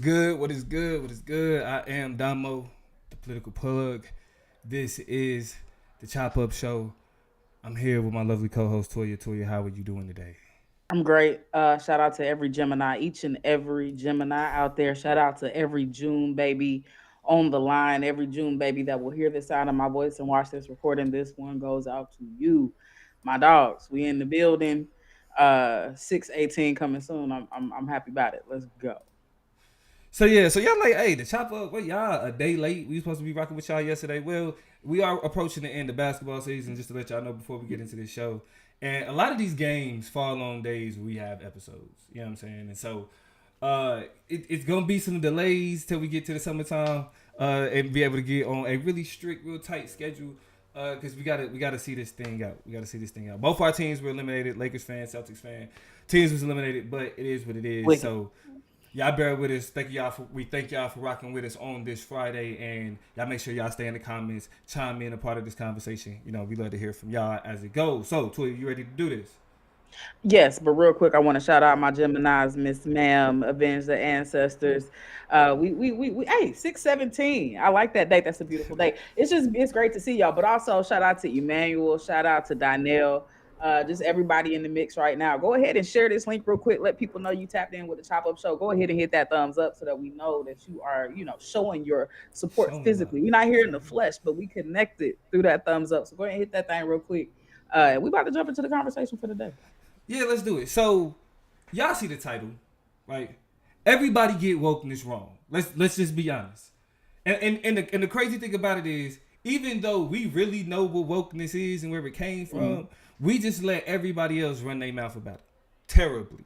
good? What is good? What is good? I am Damo, the political plug. This is the Chop Up Show. I'm here with my lovely co-host Toya. Toya, how are you doing today? I'm great. Shout out to every Gemini, each and every Gemini out there. Shout out to every June baby on the line, every June baby that will hear the sound of my voice and watch this recording. This one goes out to you, my dogs. We in the building. 6/18 coming soon. I'm happy about it. Let's go. So y'all like, hey, the Chop Up, what y'all a day late? We supposed to be rocking with y'all yesterday. Well, we are approaching the end of basketball season, just to let y'all know before we get into this show. And a lot of these games fall on days where we have episodes. You know what I'm saying? And so it's gonna be some delays till we get to the summertime and be able to get on a really strict, real tight schedule. Because we gotta see this thing out. We gotta see this thing out. Both our teams were eliminated. Lakers fan, Celtics fan. Teams was eliminated, but it is what it is. Wicked. So y'all bear with us. We thank y'all for rocking with us on this Friday, and y'all make sure y'all stay in the comments, chime in a part of this conversation. You know, we love to hear from y'all as it goes. So, Toya, you ready to do this? Yes, but real quick, I want to shout out my Geminis, Miss Ma'am, Avenge the Ancestors. Hey, 6/17. I like that date. That's a beautiful date. It's great to see y'all. But also shout out to Emmanuel, shout out to Donnell, just everybody in the mix right now. Go ahead and share this link real quick. Let people know you tapped in with the Chop Up Show. Go ahead and hit that thumbs up so that we know that you are, showing your support physically. We're not here in the flesh, but we connected through that thumbs up. So go ahead and hit that thing real quick. We about to jump into the conversation for the day. Yeah, let's do it. So, y'all see the title, right? Everybody get wokeness wrong. Let's just be honest. And the crazy thing about it is, even though we really know what wokeness is and where it came from, we just let everybody else run their mouth about it terribly.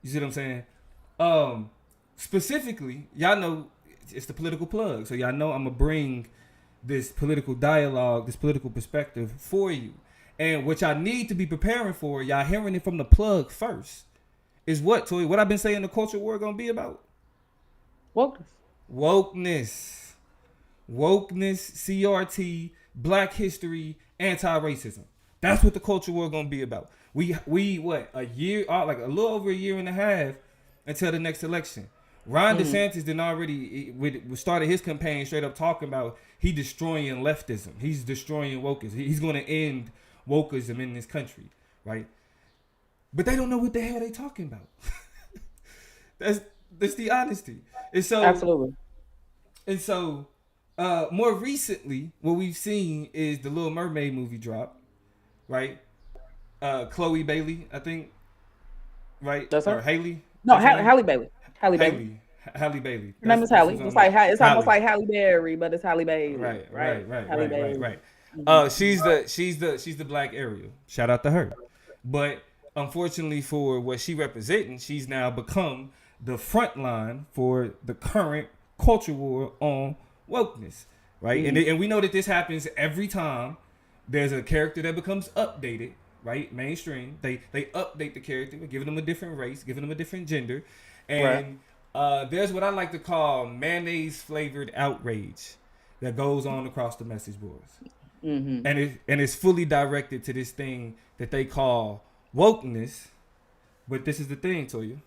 You see what I'm saying? Specifically, y'all know it's the political plug, so y'all know I'm gonna bring this political dialogue, this political perspective for you. And what y'all need to be preparing for, y'all hearing it from the plug first, is what, Toy? What I've been saying the culture war gonna be about? Wokeness. Wokeness. Wokeness, CRT, Black history, anti-racism. That's what the culture war gonna be about. We what, a year, like a little over a year and a half until the next election. Ron DeSantis then already started his campaign straight up talking about he destroying leftism. He's destroying wokeism. He's gonna end wokeism in this country, right? But they don't know what the hell they talking about. that's the honesty. And so Absolutely. And so more recently, what we've seen is the Little Mermaid movie drop, right? Chloe Bailey, I think, right? That's her? Or Haley? No, Halle Bailey. Halle Bailey. Halle Bailey. Her name is Halle. It's like it's almost like Halle Berry, but it's Halle Bailey. Right. Halle Bailey. She's the Black Ariel. Shout out to her. But unfortunately for what she representing, she's now become the front line for the current culture war on wokeness, right? And we know that this happens every time there's a character that becomes updated, right? Mainstream. They update the character, giving them a different race, giving them a different gender, and there's what I like to call mayonnaise flavored outrage that goes on across the message boards. And it's fully directed to this thing that they call wokeness. But this is the thing, Toya.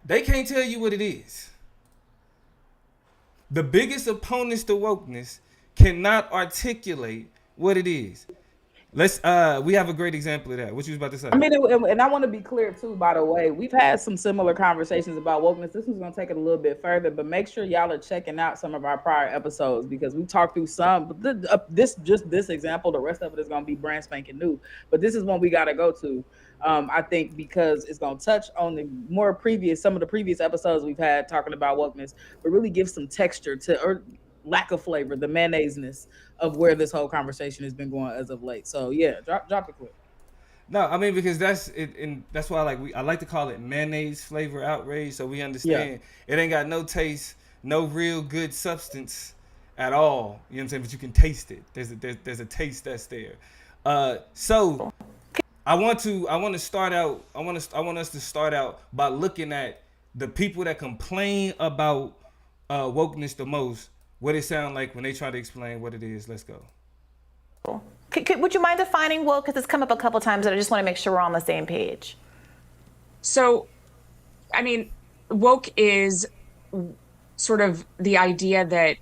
They can't tell you what it is. The biggest opponents to wokeness cannot articulate what it is. We have a great example of that. What you was about to say? I mean, and I want to be clear too. By the way, we've had some similar conversations about wokeness. This one's going to take it a little bit further, but make sure y'all are checking out some of our prior episodes because we talked through some. But this example, the rest of it is going to be brand spanking new. But this is one we got to go to. I think because it's going to touch on some of the previous episodes we've had talking about wokeness, but really give some texture or lack of flavor, the mayonnaise-ness of where this whole conversation has been going as of late. So yeah, drop the clip. No, I mean because that's it, and that's why I like to call it mayonnaise flavor outrage, so we understand it ain't got no taste, no real good substance at all. You know what I'm saying? But you can taste it. There's a taste that's there. So I want us to start out by looking at the people that complain about wokeness the most. What it sound like when they try to explain what it is. Let's go. Would you mind defining woke? Because it's come up a couple times, and I just want to make sure we're on the same page. So, I mean, woke is sort of the idea that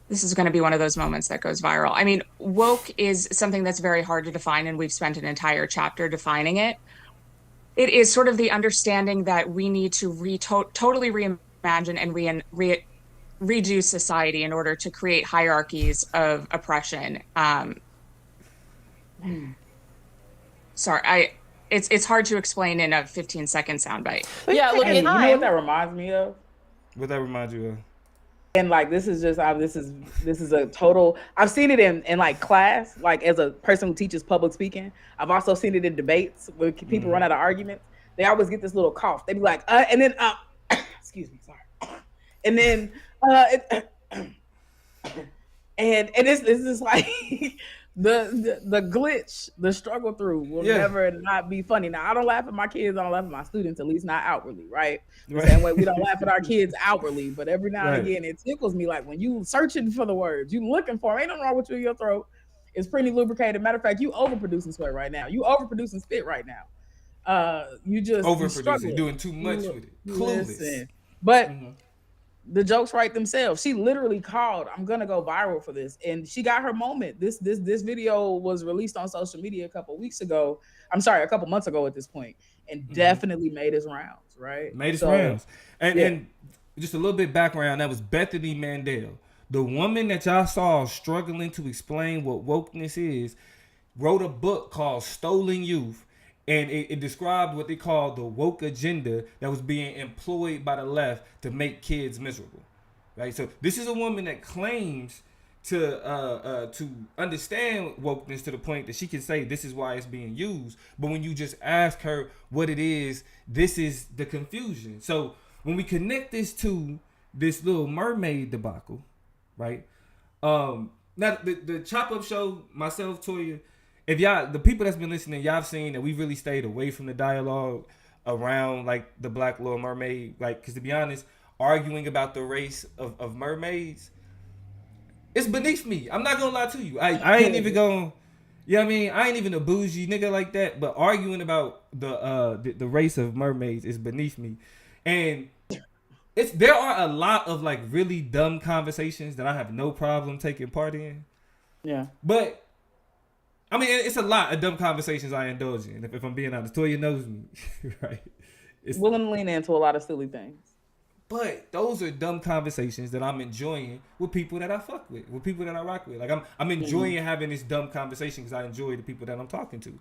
this is going to be one of those moments that goes viral. I mean, woke is something that's very hard to define, and we've spent an entire chapter defining it. It is sort of the understanding that we need to totally reimagine and redo society in order to create hierarchies of oppression. Sorry, it's hard to explain in a 15-second soundbite. Yeah, look, you know what that reminds me of? What that reminds you of? And like this is a total. I've seen it in like class, like as a person who teaches public speaking. I've also seen it in debates when people run out of arguments. They always get this little cough. They be like, and then excuse me, sorry, and then and this is like the glitch, the struggle through will never not be funny. Now I don't laugh at my kids, I don't laugh at my students, at least not outwardly, right? The same way we don't laugh at our kids outwardly, but every now and again it tickles me, like when you searching for the words, you looking for them. Ain't nothing wrong with you in your throat. It's pretty lubricated. Matter of fact, you overproducing sweat right now. You overproducing spit right now. You just overproducing, doing too much with it. Clueless. But the jokes write themselves. She literally called, I'm gonna go viral for this, and she got her moment. This video was released on social media a couple months ago at this point, and definitely made its rounds, right? Made its rounds. And just a little bit background, that was Bethany Mandel, the woman that y'all saw struggling to explain what wokeness is, wrote a book called Stolen Youth. And it described what they call the woke agenda that was being employed by the left to make kids miserable, right? So this is a woman that claims to understand wokeness to the point that she can say this is why it's being used. But when you just ask her what it is, this is the confusion. So when we connect this to this Little Mermaid debacle, right? Now the Chop Up Show, myself, Toya, if y'all, the people that's been listening, y'all have seen that we really stayed away from the dialogue around like the Black Little Mermaid, like, because to be honest, arguing about the race of mermaids, it's beneath me. I'm not gonna lie to you. I ain't even going, you know what I mean? I ain't even a bougie nigga like that, but arguing about the race of mermaids is beneath me. And there are a lot of like really dumb conversations that I have no problem taking part in. Yeah. But I mean, it's a lot of dumb conversations I indulge in. If I'm being honest, Toya knows me, right? It's willing to lean into a lot of silly things. But those are dumb conversations that I'm enjoying with people that I fuck with people that I rock with. Like I'm enjoying having this dumb conversation because I enjoy the people that I'm talking to.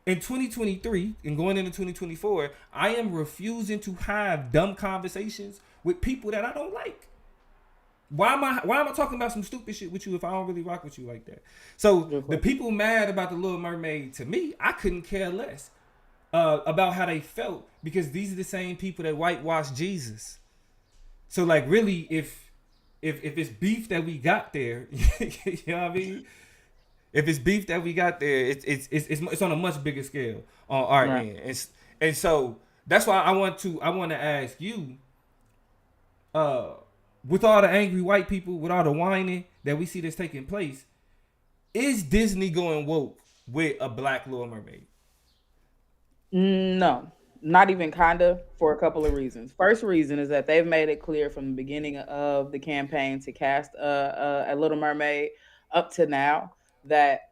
In 2023 and going into 2024, I am refusing to have dumb conversations with people that I don't like. Why am I talking about some stupid shit with you if I don't really rock with you like that? So the people mad about the Little Mermaid, to me, I couldn't care less about how they felt, because these are the same people that whitewash Jesus. So like really, if it's beef that we got there, you know what I mean? If it's beef that we got there, it's on a much bigger scale on our end. And so that's why I want to ask you, with all the angry white people, with all the whining that we see that's taking place, is Disney going woke with a Black Little Mermaid? No, not even kinda, for a couple of reasons. First reason is that they've made it clear from the beginning of the campaign to cast a Little Mermaid up to now that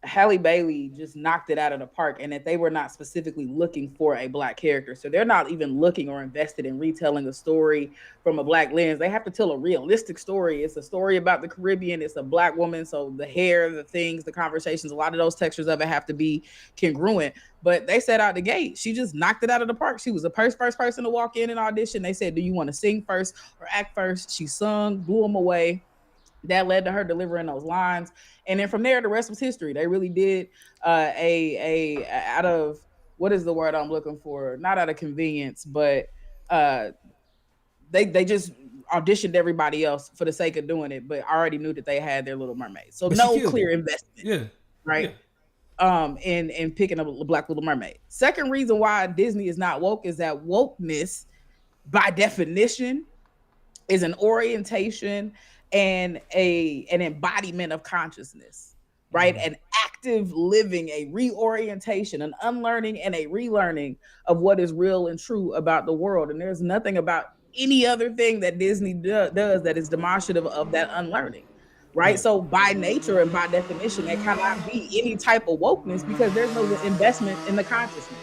Halle Bailey just knocked it out of the park, and that they were not specifically looking for a Black character. So they're not even looking or invested in retelling a story from a Black lens. They have to tell a realistic story. It's a story about the Caribbean. It's a Black woman. So the hair, the things, the conversations, a lot of those textures of it have to be congruent. But they said out the gate, she just knocked it out of the park. She was the first person to walk in and audition. They said, do you want to sing first or act first? She sung, blew them away. That led to her delivering those lines. And then from there, the rest was history. They really did out of, what is the word I'm looking for? Not out of convenience, but they just auditioned everybody else for the sake of doing it, but already knew that they had their Little Mermaid. So no clear investment. Yeah. Right. Yeah. In picking up a Black Little Mermaid. Second reason why Disney is not woke is that wokeness, by definition, is an orientation and an embodiment of consciousness. right? An active living, a reorientation, an unlearning and a relearning of what is real and true about the world. And there's nothing about any other thing that Disney does that is demonstrative of that unlearning. Right. So by nature and by definition, it cannot be any type of wokeness because there's no investment in the consciousness.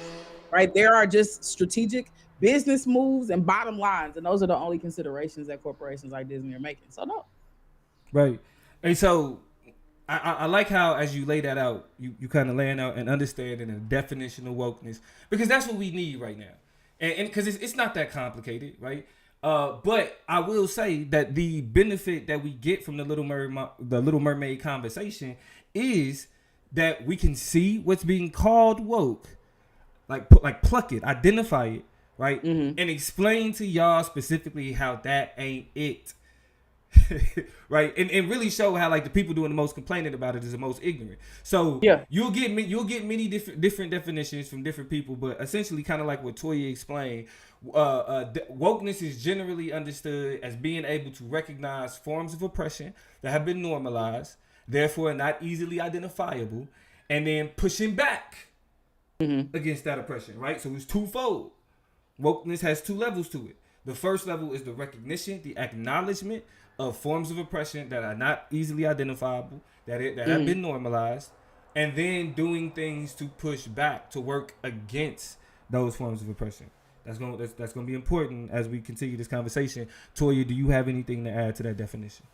Right. There are just strategic business moves and bottom lines. And those are the only considerations that corporations like Disney are making. So no. Right. And so I like how, as you lay that out, you kind of laying out an understanding and definition of wokeness, because that's what we need right now. And because it's not that complicated, right? But I will say that the benefit that we get from the Little Mermaid conversation is that we can see what's being called woke, like pluck it, identify it, right? And explain to y'all specifically how that ain't it. Right, and really show how like the people doing the most complaining about it is the most ignorant. So you'll get many different definitions from different people, but essentially kind of like what Toya explained, wokeness is generally understood as being able to recognize forms of oppression that have been normalized, therefore not easily identifiable, and then pushing back against that oppression. Right, so it's twofold. Wokeness has two levels to it. The first level is the recognition, the acknowledgement of forms of oppression that are not easily identifiable, that have been normalized, and then doing things to push back, to work against those forms of oppression. That's gonna be important as we continue this conversation. Toya, do you have anything to add to that definition?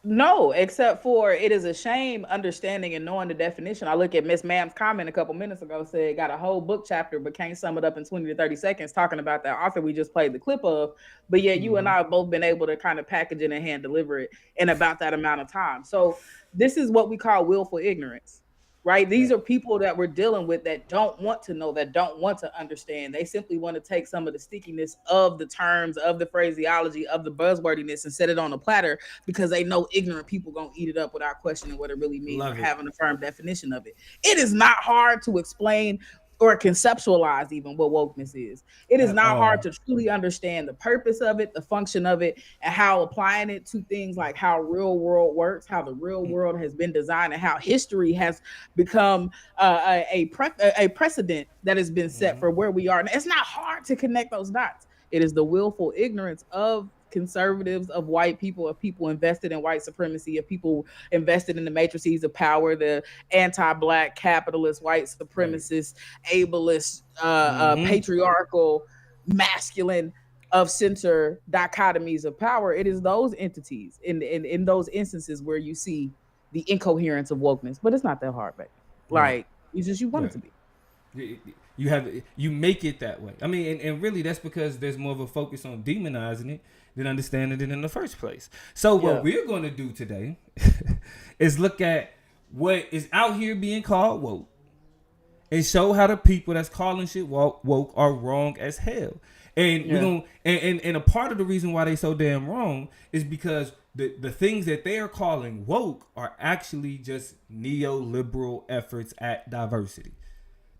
No, except for it is a shame understanding and knowing the definition. I look at Miss Ma'am's comment a couple minutes ago, said got a whole book chapter, but can't sum it up in 20 to 30 seconds talking about that author we just played the clip of. But yet you and I have both been able to kind of package it and hand deliver it in about that amount of time. So this is what we call willful ignorance. Right? These are people that we're dealing with that don't want to know, that don't want to understand. They simply want to take some of the stickiness of the terms, of the phraseology, of the buzzwordiness and set it on a platter because they know ignorant people going to eat it up without questioning what it really means or having a firm definition of it. It is not hard to explain or conceptualize even what wokeness is. It is not hard to truly understand the purpose of it, the function of it, and how applying it to things like how real world works, how the real world has been designed, and how history has become a precedent that has been set for where we are. And it's not hard to connect those dots. It is the willful ignorance of conservatives, of white people, of people invested in white supremacy, of people invested in the matrices of power, the anti-black capitalist, white supremacist, ableist, patriarchal, masculine of center dichotomies of power. It is those entities in those instances where you see the incoherence of wokeness, but it's not that hard, baby. Like you want it to be. You make it that way. I mean, and really that's because there's more of a focus on demonizing it than understanding it in the first place. So what we're going to do today is look at what is out here being called woke and show how the people that's calling shit woke are wrong as hell. And we're gonna, and a part of the reason why they so damn wrong is because the things that they are calling woke are actually just neoliberal efforts at diversity.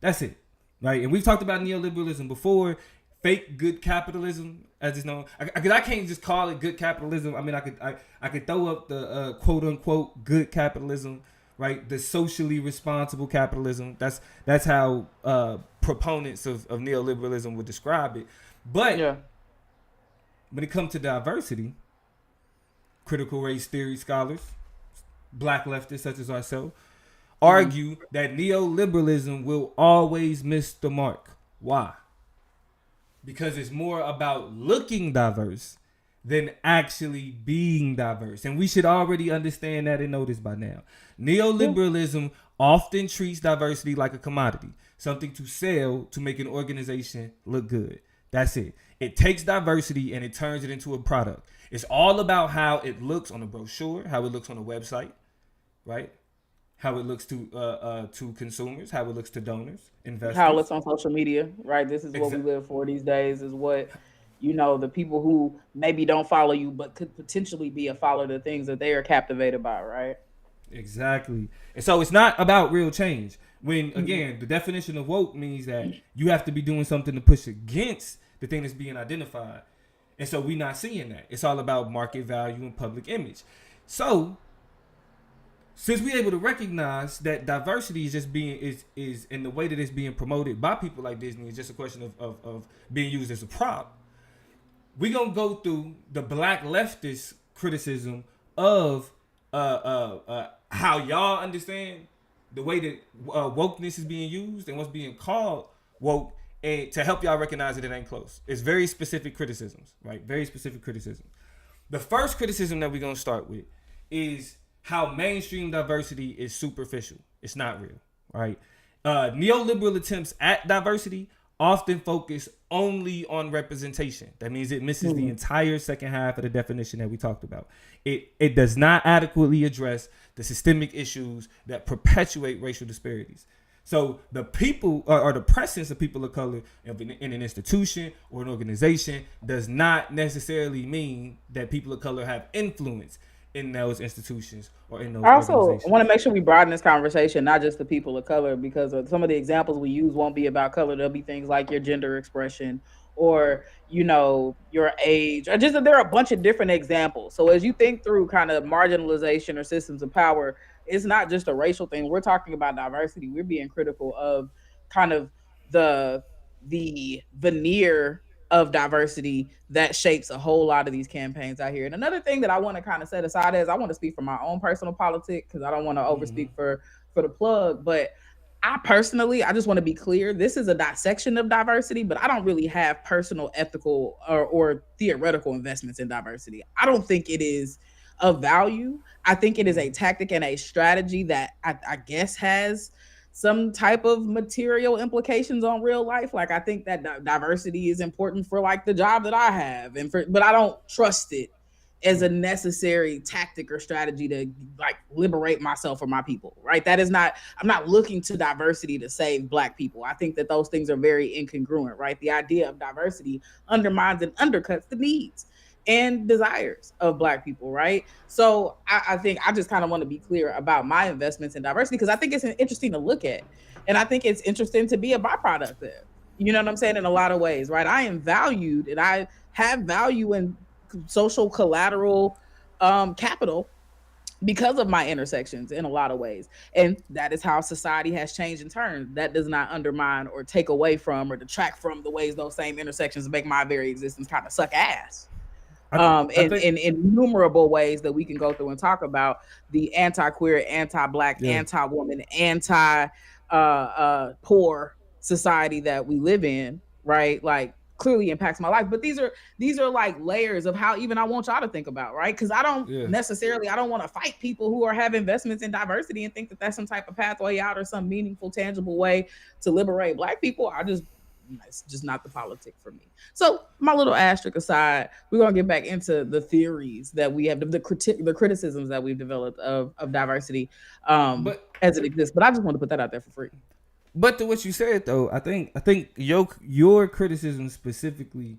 That's it. Right, and we've talked about neoliberalism before, fake good capitalism, as it's known. Because I can't just call it good capitalism. I mean, I could throw up the quote unquote good capitalism, right? The socially responsible capitalism. That's how proponents of neoliberalism would describe it. But when it comes to diversity, critical race theory scholars, black leftists such as ourselves, argue that neoliberalism will always miss the mark. Why? Because it's more about looking diverse than actually being diverse. And we should already understand that and know this by now. Neoliberalism often treats diversity like a commodity, something to sell to make an organization look good. That's it. It takes diversity and it turns it into a product. It's all about how it looks on a brochure, how it looks on a website, right? How it looks to consumers, how it looks to donors, investors. How it looks on social media, right? This is what we live for these days, is what, the people who maybe don't follow you, but could potentially be a follower of the things that they are captivated by, right? Exactly. And so it's not about real change. When, again, the definition of woke means that you have to be doing something to push against the thing that's being identified. And so we're not seeing that. It's all about market value and public image. So since we're able to recognize that diversity is just being is in the way that it's being promoted by people like Disney is just a question of being used as a prop, we're gonna go through the black leftist criticism of how y'all understand the way that wokeness is being used and what's being called woke, and to help y'all recognize that it ain't close. It's very specific criticisms, right? Very specific criticism. The first criticism that we're gonna start with is how mainstream diversity is superficial. It's not real, right? Neoliberal attempts at diversity often focus only on representation. That means it misses the entire second half of the definition that we talked about. It does not adequately address the systemic issues that perpetuate racial disparities. So the people or the presence of people of color in an institution or an organization does not necessarily mean that people of color have influence in those institutions or in those organizations. I want to make sure we broaden this conversation, not just the people of color, because some of the examples we use won't be about color. There'll be things like your gender expression or, your age, or just there are a bunch of different examples. So as you think through kind of marginalization or systems of power, it's not just a racial thing. We're talking about diversity. We're being critical of kind of the veneer of diversity that shapes a whole lot of these campaigns out here. And another thing that I want to kind of set aside is I want to speak for my own personal politics, because I don't want to overspeak for the plug. But I just want to be clear. This is a dissection of diversity, but I don't really have personal, ethical, or theoretical investments in diversity. I don't think it is of value. I think it is a tactic and a strategy that I guess has some type of material implications on real life. Like, I think that diversity is important for like the job that I have, but I don't trust it as a necessary tactic or strategy to like liberate myself or my people, right? I'm not looking to diversity to save Black people. I think that those things are very incongruent, right? The idea of diversity undermines and undercuts the needs and desires of Black people, right? So I think I just kind of want to be clear about my investments in diversity, because I think it's interesting to look at. And I think it's interesting to be a byproduct of it. You know what I'm saying? In a lot of ways, right? I am valued and I have value in social collateral capital because of my intersections in a lot of ways. And that is how society has changed in turn. That does not undermine or take away from or detract from the ways those same intersections make my very existence kind of suck ass. In innumerable ways that we can go through and talk about the anti-queer, anti-Black, anti-woman, anti-poor society that we live in, right? Like, clearly impacts my life. But these are like layers of how even I want y'all to think about, right? Because I don't necessarily, I don't want to fight people who have investments in diversity and think that that's some type of pathway out or some meaningful, tangible way to liberate Black people. It's just not the politic for me. So my little asterisk aside, we're gonna get back into the theories that we have, the criticisms that we've developed of diversity as it exists. But I just want to put that out there for free. But to what you said though, I think your criticism specifically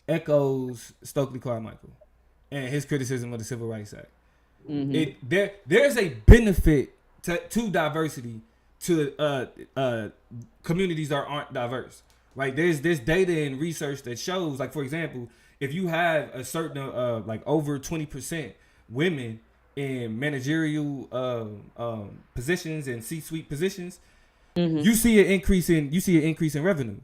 echoes Stokely Carmichael and his criticism of the Civil Rights Act. There's a benefit to diversity to communities that aren't diverse. Right, there's data and research that shows, like, for example, if you have a certain like over 20% women in managerial positions and C-suite positions, you see an increase in revenue,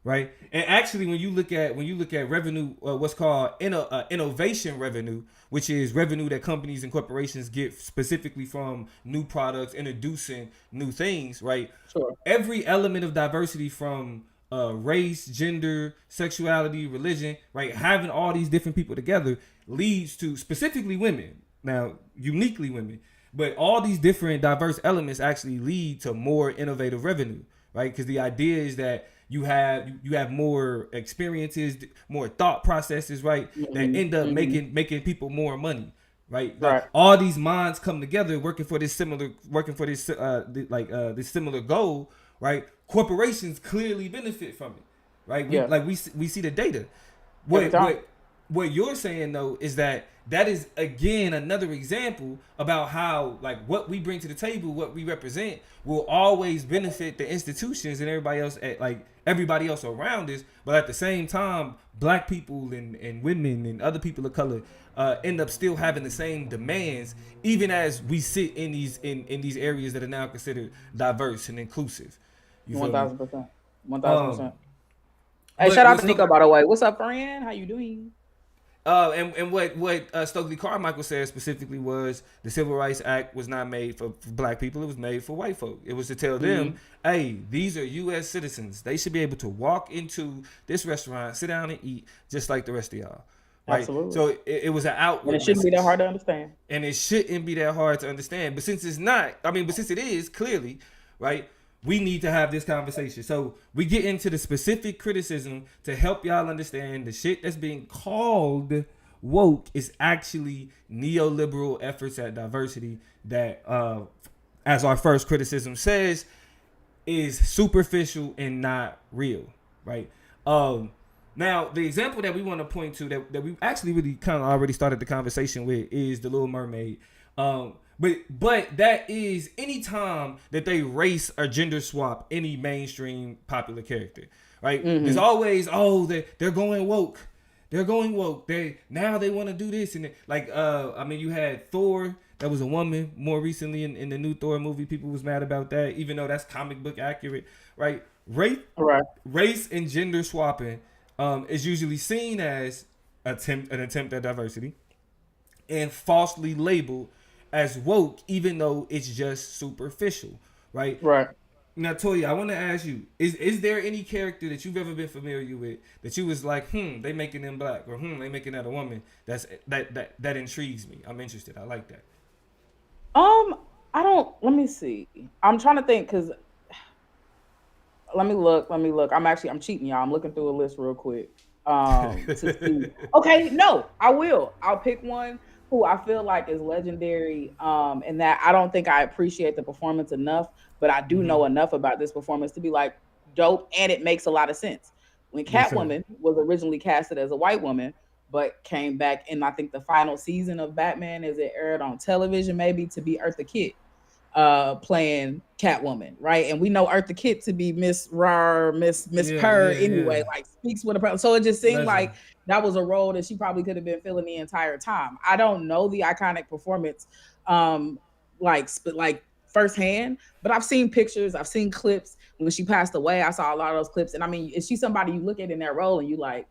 right? And actually, when you look at revenue, what's called innovation revenue, which is revenue that companies and corporations get specifically from new products, introducing new things, right? Sure. Every element of diversity from race, gender, sexuality, religion, right? Having all these different people together leads to specifically women, now uniquely women, but all these different diverse elements actually lead to more innovative revenue, right? Because the idea is that you have more experiences, more thought processes, right? That end up making people more money, right? Like, all these minds come together working for this similar goal, right? Corporations clearly benefit from it, right? We see the data. What you're saying though is that is again another example about how, like, what we bring to the table, what we represent, will always benefit the institutions and everybody else everybody else around us, but at the same time, black people and women and other people of color end up still having the same demands, even as we sit in these areas that are now considered diverse and inclusive. You feel me? 1,000%. 1,000%. Hey, But shout out what's to Nico, by the way. What's up, friend? How you doing? And what Stokely Carmichael said specifically was the Civil Rights Act was not made for black people. It was made for white folk. It was to tell them, hey, these are U.S. citizens. They should be able to walk into this restaurant, sit down and eat just like the rest of y'all. Right? Absolutely. So it was an outward. And it shouldn't be that hard to understand. And it shouldn't be that hard to understand. But since it's not, but since it is, clearly, right, we need to have this conversation. So we get into the specific criticism to help y'all understand the shit that's being called woke is actually neoliberal efforts at diversity that, as our first criticism says, is superficial and not real, right? Now, the example that we want to point to that we actually really kind of already started the conversation with is the Little Mermaid. But that is any time that they race or gender swap any mainstream popular character, right? There's always, they're going woke. They're going woke. They want to do this and you had Thor. That was a woman more recently in the new Thor movie. People was mad about that, even though that's comic book accurate, right? Race and gender swapping is usually seen as an attempt at diversity and falsely labeled as woke, even though it's just superficial, right? Right. Now, Toya, I want to ask you: is there any character that you've ever been familiar with that you was like, they making them black, or they making that a woman? That intrigues me. I'm interested. I like that. I don't. Let me see. I'm trying to think because. Let me look. I'm cheating, y'all. I'm looking through a list real quick. To see. Okay, no, I will. I'll pick one who I feel like is legendary, and that I don't think I appreciate the performance enough, but I do know enough about this performance to be like dope, and it makes a lot of sense. When Catwoman was originally casted as a white woman, but came back in, I think, the final season of Batman, as it aired on television, maybe, to be Eartha Kitt, playing Catwoman, right? And we know Eartha Kitt to be Miss Rar, Miss Purr anyway, like speaks with a problem. So it just seemed like that was a role that she probably could have been filling the entire time. I don't know the iconic performance like firsthand, but I've seen pictures, I've seen clips. When she passed away, I saw a lot of those clips. And I mean, is she somebody you look at in that role and you like,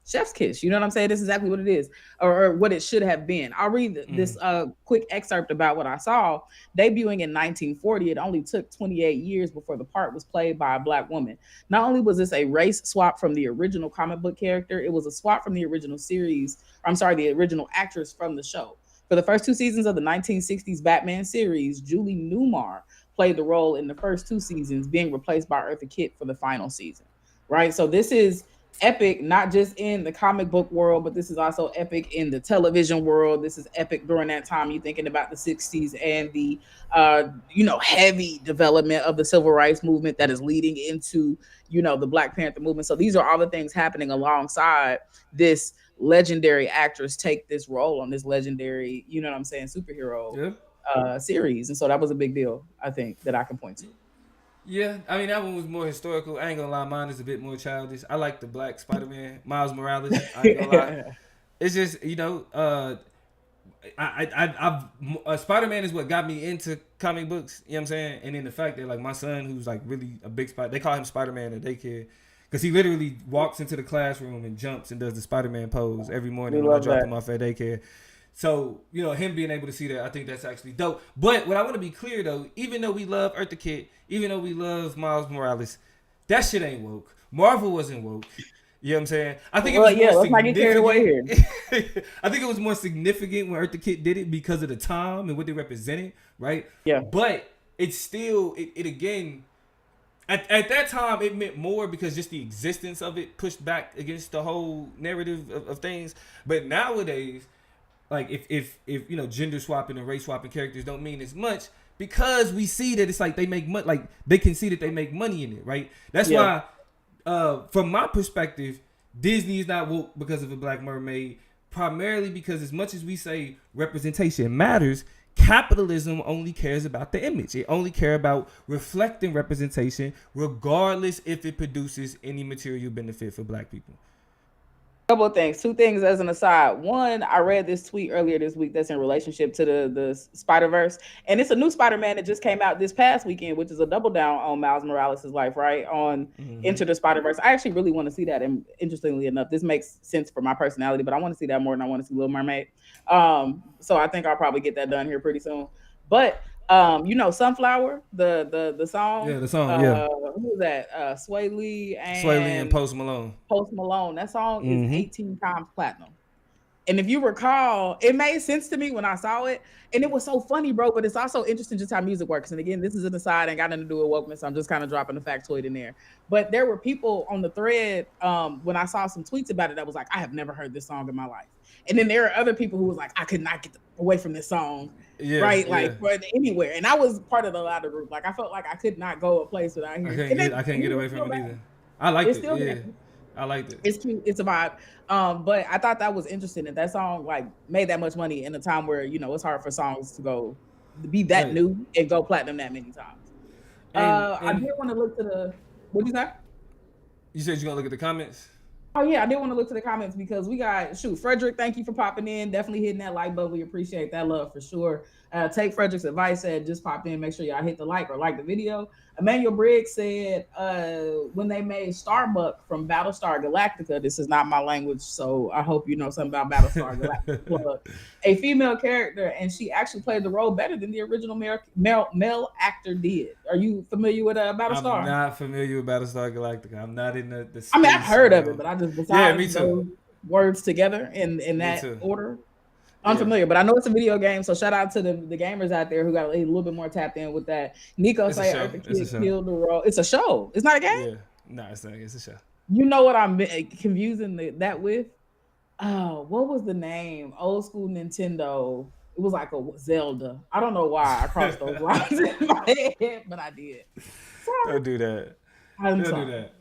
chef's kiss, you know what I'm saying? This is exactly what it is, or what it should have been. I'll read this quick excerpt about what I saw. Debuting in 1940, it only took 28 years before the part was played by a black woman. Not only was this a race swap from the original comic book character, it was a swap from the original the original actress from the show. For the first two seasons of the 1960s Batman series, Julie Newmar played the role in the first two seasons, being replaced by Eartha Kitt for the final season, right? So this is epic, not just in the comic book world, but this is also epic in the television world. This is epic during that time. You're thinking about the 60s and the heavy development of the civil rights movement that is leading into the Black Panther movement. So these are all the things happening alongside this legendary actress take this role on this legendary superhero series. And so that was a big deal, I think, that I can point to. Yeah, I mean, that one was more historical. I ain't gonna lie, mine is a bit more childish. I like the black Spider-Man, Miles Morales. I ain't gonna lie. It's just, Spider-Man is what got me into comic books, you know what I'm saying? And then the fact that, like, my son, who's, like, really a big Spider, they call him Spider-Man at daycare, because he literally walks into the classroom and jumps and does the Spider-Man pose every morning when I drop him off at daycare. So, him being able to see that, I think that's actually dope. But what I want to be clear, though, even though we love Eartha Kitt, even though we love Miles Morales, that shit ain't woke. Marvel wasn't woke. You know what I'm saying? I think it was more let's not get carried away here. I think it was more significant when Eartha Kitt did it because of the time and what they represented, right? Yeah. But it's still, it again, at that time, it meant more because just the existence of it pushed back against the whole narrative of things. But nowadays, like if gender swapping and race swapping characters don't mean as much because we see that it's like they make money, like they can see that they make money in it, right? That's why, from my perspective, Disney is not woke because of a Black Mermaid, primarily because as much as we say representation matters, Capitalism only cares about the image. It only cares about reflecting representation, regardless if it produces any material benefit for Black people. Couple of things, two things as an aside. One, I read this tweet earlier this week that's in relationship to the Spider-Verse, and it's a new Spider-Man that just came out this past weekend, which is a double down on Miles Morales' life, right? On Into the Spider-Verse. I actually really want to see that, and interestingly enough, this makes sense for my personality, but I want to see that more than I want to see Little Mermaid. So I think I'll probably get that done here pretty soon. But you know, Sunflower, the song. Yeah, the song. Yeah. Who was that? Sway Lee and Post Malone. Post Malone. That song is 18 times platinum. And if you recall, it made sense to me when I saw it. And it was so funny, bro. But it's also interesting just how music works. And again, this is an aside and got nothing to do with wokeness. So I'm just kind of dropping the factoid in there. But there were people on the thread when I saw some tweets about it that was like, I have never heard this song in my life. And then there are other people who was like, I could not get away from this song. Yeah, right, like anywhere, and I was part of the latter group. Like I felt like I could not go a place without hearing. I can't get away from it either. I liked it. Yeah, I liked it. It's cute. It's a vibe. But I thought that was interesting that song like made that much money in a time where it's hard for songs to be that new and go platinum that many times. I did want to look to the. What did you say? You said you're gonna look at the comments. Oh yeah, I did want to look to the comments because we got Frederick. Thank you for popping in. Definitely hitting that like button. We appreciate that love for sure. Take Frederick's advice. Said just popped in. Make sure y'all hit the like or like the video. Emmanuel Briggs said when they made Starbuck from Battlestar Galactica. This is not my language, so I hope you know something about Battlestar Galactica. A female character, and she actually played the role better than the original male actor did. Are you familiar with Battlestar? I'm not familiar with Battlestar Galactica. I'm not in the I mean, I've heard of it, but I just decided those words together in that order. Unfamiliar, but I know it's a video game, so shout out to the gamers out there who got a little bit more tapped in with that. Nico say Eartha Kitt killed the role. It's a show. It's not a game? Yeah. No, it's not. It's a show. You know what I'm confusing that with? Oh, what was the name? Old school Nintendo. It was like a Zelda. I don't know why I crossed those lines in my head, but I did. Sorry. Don't do that. Don't do that.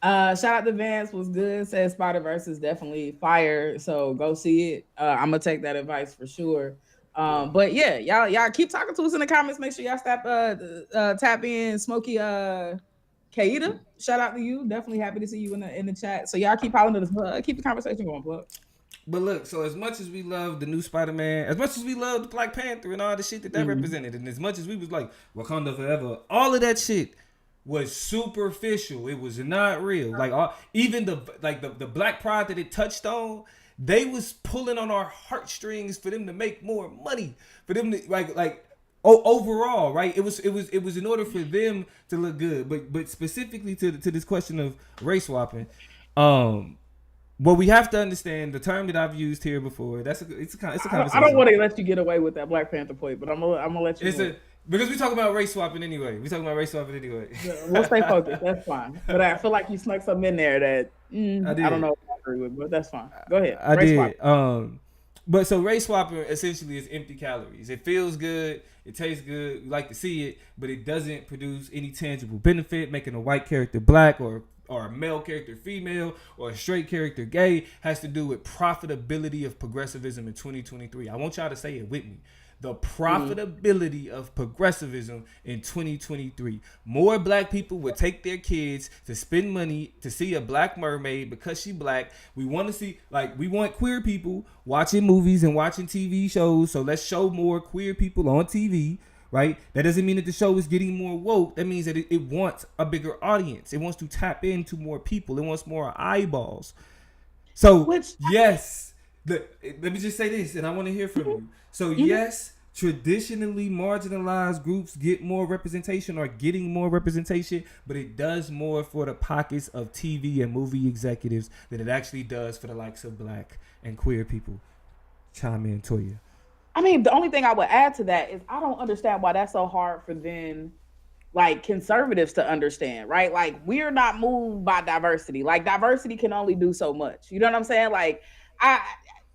Shout out to Vance, was good. Says Spider-Verse is definitely fire, so go see it. I'm gonna take that advice for sure. But yeah, y'all keep talking to us in the comments. Make sure y'all tap in. Smokey Kaida, shout out to you. Definitely happy to see you in the chat. So y'all keep hollering at us. Keep the conversation going, Plug. But look, so as much as we love the new Spider-Man, as much as we love the Black Panther and all the shit that represented, and as much as we was like Wakanda forever, all of that shit was superficial. It was not real. Like even the Black Pride that it touched on, they was pulling on our heartstrings for them to make more money, for them to overall, right? It was in order for them to look good. But specifically to this question of race swapping, what we have to understand, the term that I've used here before, it's a conversation. I don't want to let you get away with that Black Panther point, but I'm gonna let you. Because we talk about race swapping anyway. Yeah, we'll stay focused. That's fine. But I feel like you snuck something in there that I don't know if I agree with, but that's fine. Go ahead. I did. But so race swapping essentially is empty calories. It feels good. It tastes good. We like to see it, but it doesn't produce any tangible benefit. Making a white character black or a male character female or a straight character gay has to do with profitability of progressivism in 2023. I want y'all to say it with me. The profitability of progressivism in 2023. More black people would take their kids to spend money to see a black mermaid because she black. We want to see, we want queer people watching movies and watching TV shows. So let's show more queer people on TV, right? That doesn't mean that the show is getting more woke. That means that it wants a bigger audience. It wants to tap into more people. It wants more eyeballs. So yes, let me just say this, and I want to hear from you. So yes, traditionally marginalized groups get more representation or getting more representation, but it does more for the pockets of TV and movie executives than it actually does for the likes of black and queer people. Chime in, Toya. I mean, the only thing I would add to that is I don't understand why that's so hard for then conservatives to understand, right? Like, we're not moved by diversity. Like, diversity can only do so much. You know what I'm saying?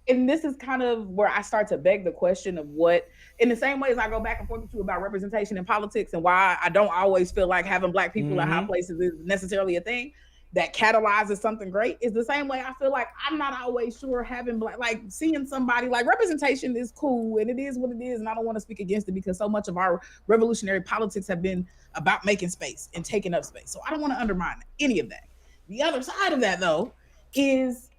And this is kind of where I start to beg the question of what, in the same way as I go back and forth with you about representation in politics and why I don't always feel like having black people in high places is necessarily a thing. that catalyzes something great is the same way I feel like I'm not always sure having black, like seeing somebody like representation is cool and it is what it is. And I don't want to speak against it because so much of our revolutionary politics have been about making space and taking up space. So I don't want to undermine any of that. The other side of that though is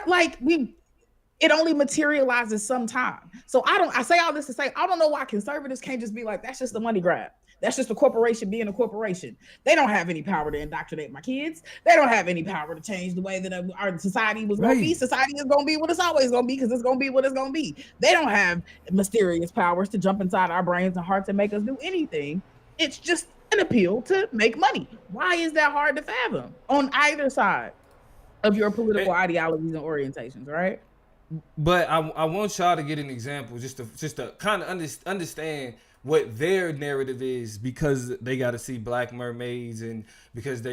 like it only materializes sometime. So I say all this to say, I don't know why conservatives can't just be like, that's just a money grab. That's just a corporation being a corporation. They don't have any power to indoctrinate my kids. They don't have any power to change the way that our society was going to be. Society is going to be what it's always going to be because it's going to be what it's going to be. They don't have mysterious powers to jump inside our brains and hearts and make us do anything. It's just an appeal to make money. Why is that hard to fathom on either side of your political ideologies and orientations, right? But I want y'all to get an example just to kind of understand what their narrative is, because they got to see black mermaids and because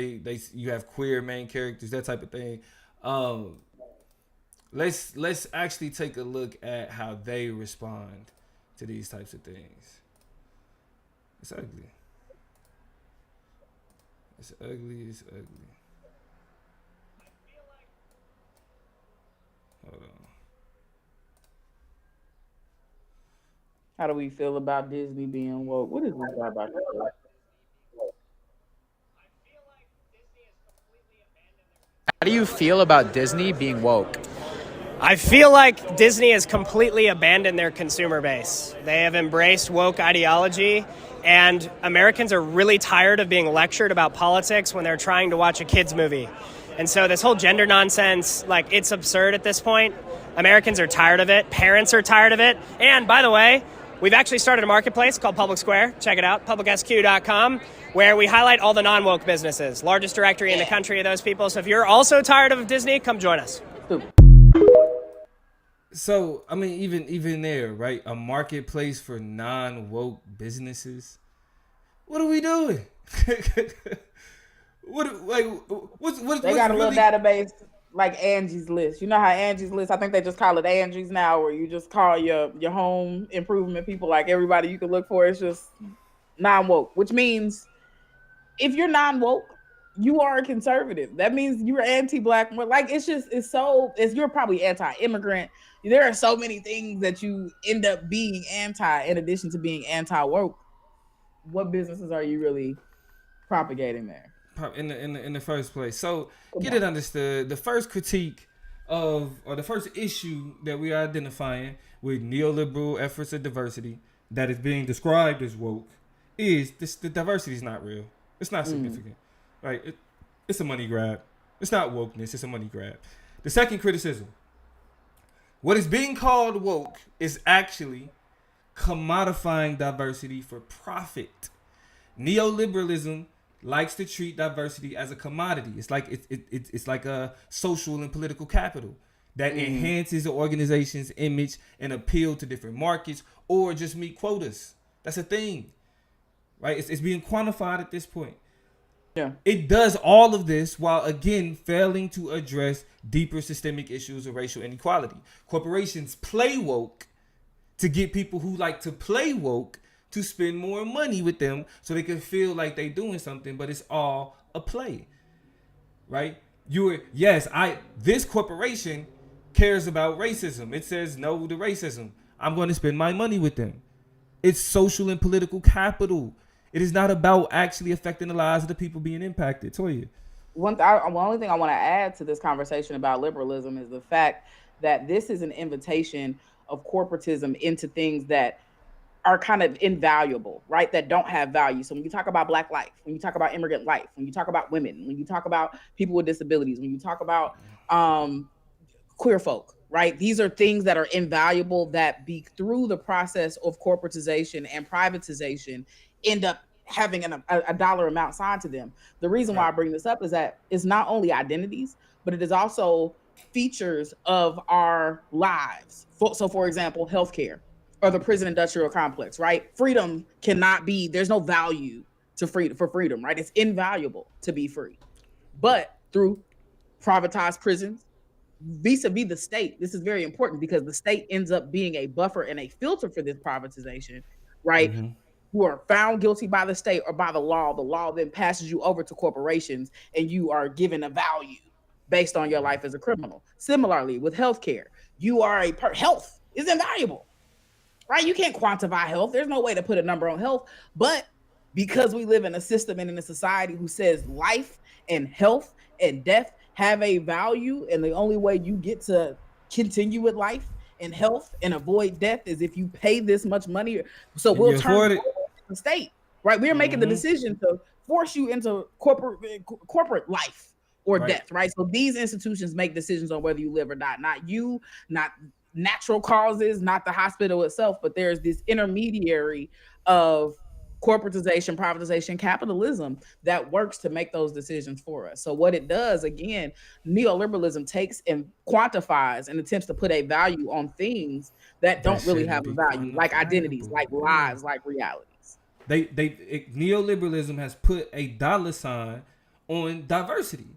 you have queer main characters, that type of thing. Let's actually take a look at how they respond to these types of things. It's ugly. It's ugly. It's ugly. Hold on. How do we feel about Disney being woke? What is this guy about to say? How do you feel about Disney being woke? I feel like Disney has completely abandoned their consumer base. They have embraced woke ideology, and Americans are really tired of being lectured about politics when they're trying to watch a kids movie. And so this whole gender nonsense, like, it's absurd at this point. Americans are tired of it. Parents are tired of it. And by the way, we've actually started a marketplace called Public Square. Check it out, publicsq.com, where we highlight all the non-woke businesses. Largest directory in the country of those people. So if you're also tired of Disney, come join us. So, I mean, even there, right? A marketplace for non-woke businesses. What are we doing? What's they got a little really... database like Angie's List. You know how Angie's List, I think they just call it Angie's now, where you just call your home improvement people, like everybody you can look for. It's just non-woke, which means if you're non-woke, you are a conservative. That means you're anti-black. Like, you're probably anti-immigrant. There are so many things that you end up being anti in addition to being anti-woke. What businesses are you really propagating there? In the first place. So get it understood. The first critique or the first issue that we are identifying with neoliberal efforts of diversity that is being described as woke is the diversity is not real. It's not significant. Right? It's a money grab. It's not wokeness. It's a money grab. The second criticism. What is being called woke is actually commodifying diversity for profit. Neoliberalism likes to treat diversity as a commodity. It's like it's like a social and political capital that enhances the organization's image and appeal to different markets or just meet quotas. That's a thing, right? It's being quantified at this point. Yeah. It does all of this while, again, failing to address deeper systemic issues of racial inequality. Corporations play woke to get people who like to play woke to spend more money with them so they can feel like they're doing something, but it's all a play, right? This corporation cares about racism. It says no to racism. I'm going to spend my money with them. It's social and political capital. It is not about actually affecting the lives of the people being impacted. Toya. The only thing I want to add to this conversation about liberalism is the fact that this is an invitation of corporatism into things that are kind of invaluable, right? That don't have value. So when you talk about Black life, when you talk about immigrant life, when you talk about women, when you talk about people with disabilities, when you talk about queer folk, right? These are things that are invaluable that through the process of corporatization and privatization end up having a dollar amount signed to them. The reason why I bring this up is that it's not only identities, but it is also features of our lives. So for example, healthcare or the prison industrial complex, right? Freedom cannot be, there's no value to freedom, right? It's invaluable to be free. But through privatized prisons, vis-a-vis the state, this is very important because the state ends up being a buffer and a filter for this privatization, right? who are found guilty by the state or by the law then passes you over to corporations and you are given a value based on your life as a criminal. Similarly, with healthcare, you are health is invaluable, right? You can't quantify health. There's no way to put a number on health, but because we live in a system and in a society who says life and health and death have a value, and the only way you get to continue with life and health and avoid death is if you pay this much money. So we'll turn to the state, right? We're making the decision to force you into corporate life or death, right? So these institutions make decisions on whether you live or not you, not natural causes, not the hospital itself, but there's this intermediary of corporatization, privatization, capitalism that works to make those decisions for us. So what it does, again, neoliberalism takes and quantifies and attempts to put a value on things that don't really have a value, like identities, like lives, like realities. Neoliberalism has put a dollar sign on diversity.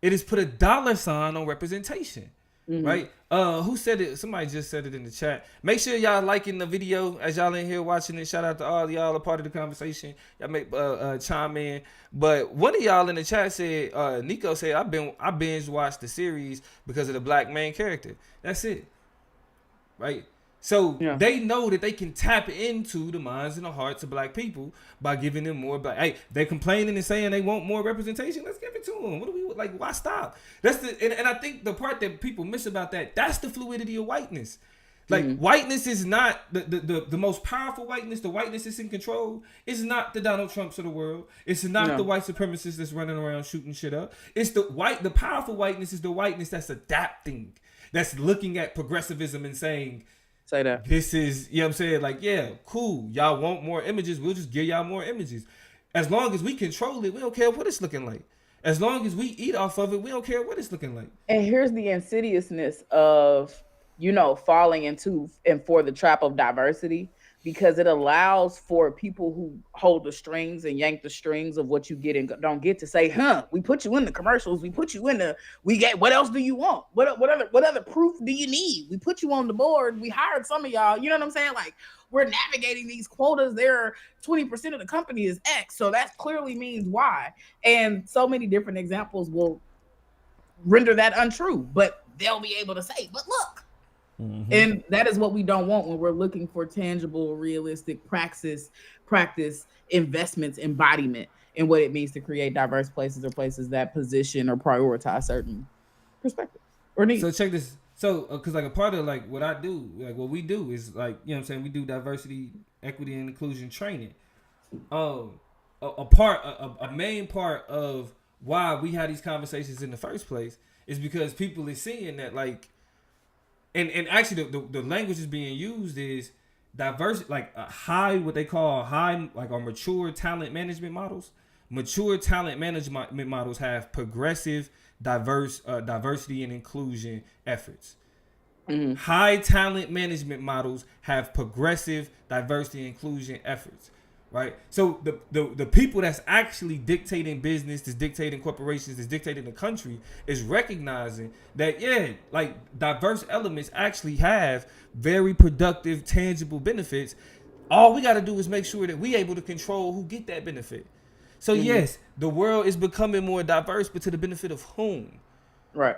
It has put a dollar sign on representation. Right? Who said it? Somebody just said it in the chat. Make sure y'all liking the video as y'all in here watching it. Shout out to all y'all a part of the conversation. Y'all make chime in. But one of y'all in the chat said, Nico said, I binge watched the series because of the black main character. That's it. Right? So they know that they can tap into the minds and the hearts of black people by giving them more black. Hey, they're complaining and saying they want more representation. Let's give it to them. What do we like? Why stop? That's and I think the part that people miss about that's the fluidity of whiteness. Like whiteness is not the most powerful whiteness. The whiteness that's in control is not the Donald Trumps of the world. It's not the white supremacists that's running around shooting shit up. It's the powerful whiteness is the whiteness that's adapting, that's looking at progressivism and saying, say that this is, you know what I'm saying? Like, yeah, cool. Y'all want more images. We'll just give y'all more images. As long as we control it, we don't care what it's looking like. As long as we eat off of it, we don't care what it's looking like. And here's the insidiousness of, falling into and for the trap of diversity, because it allows for people who hold the strings and yank the strings of what you get and don't get to say, we put you in the commercials. We put you in what else do you want? What other proof do you need? We put you on the board. We hired some of y'all. You know what I'm saying? Like, we're navigating these quotas. There, 20% of the company is X. So that clearly means Y. And so many different examples will render that untrue, but they'll be able to say, but look. And that is what we don't want when we're looking for tangible, realistic practice, investments, embodiment, and what it means to create diverse places or places that position or prioritize certain perspectives or needs. So check this. So, because like a part of like what I do, like what we do is like, you know what I'm saying? We do diversity, equity, and inclusion training. A main part of why we had these conversations in the first place is because people are seeing that like, and actually the language is being used is diverse, like a what they call high, like our mature talent management models. Mature talent management models have progressive, diversity and inclusion efforts. High talent management models have progressive diversity and inclusion efforts. Right, so the people that's actually dictating business, that's dictating corporations, that's dictating the country is recognizing that like diverse elements actually have very productive, tangible benefits. All we got to do is make sure that we able to control who get that benefit. So yes, the world is becoming more diverse, but to the benefit of whom? Right.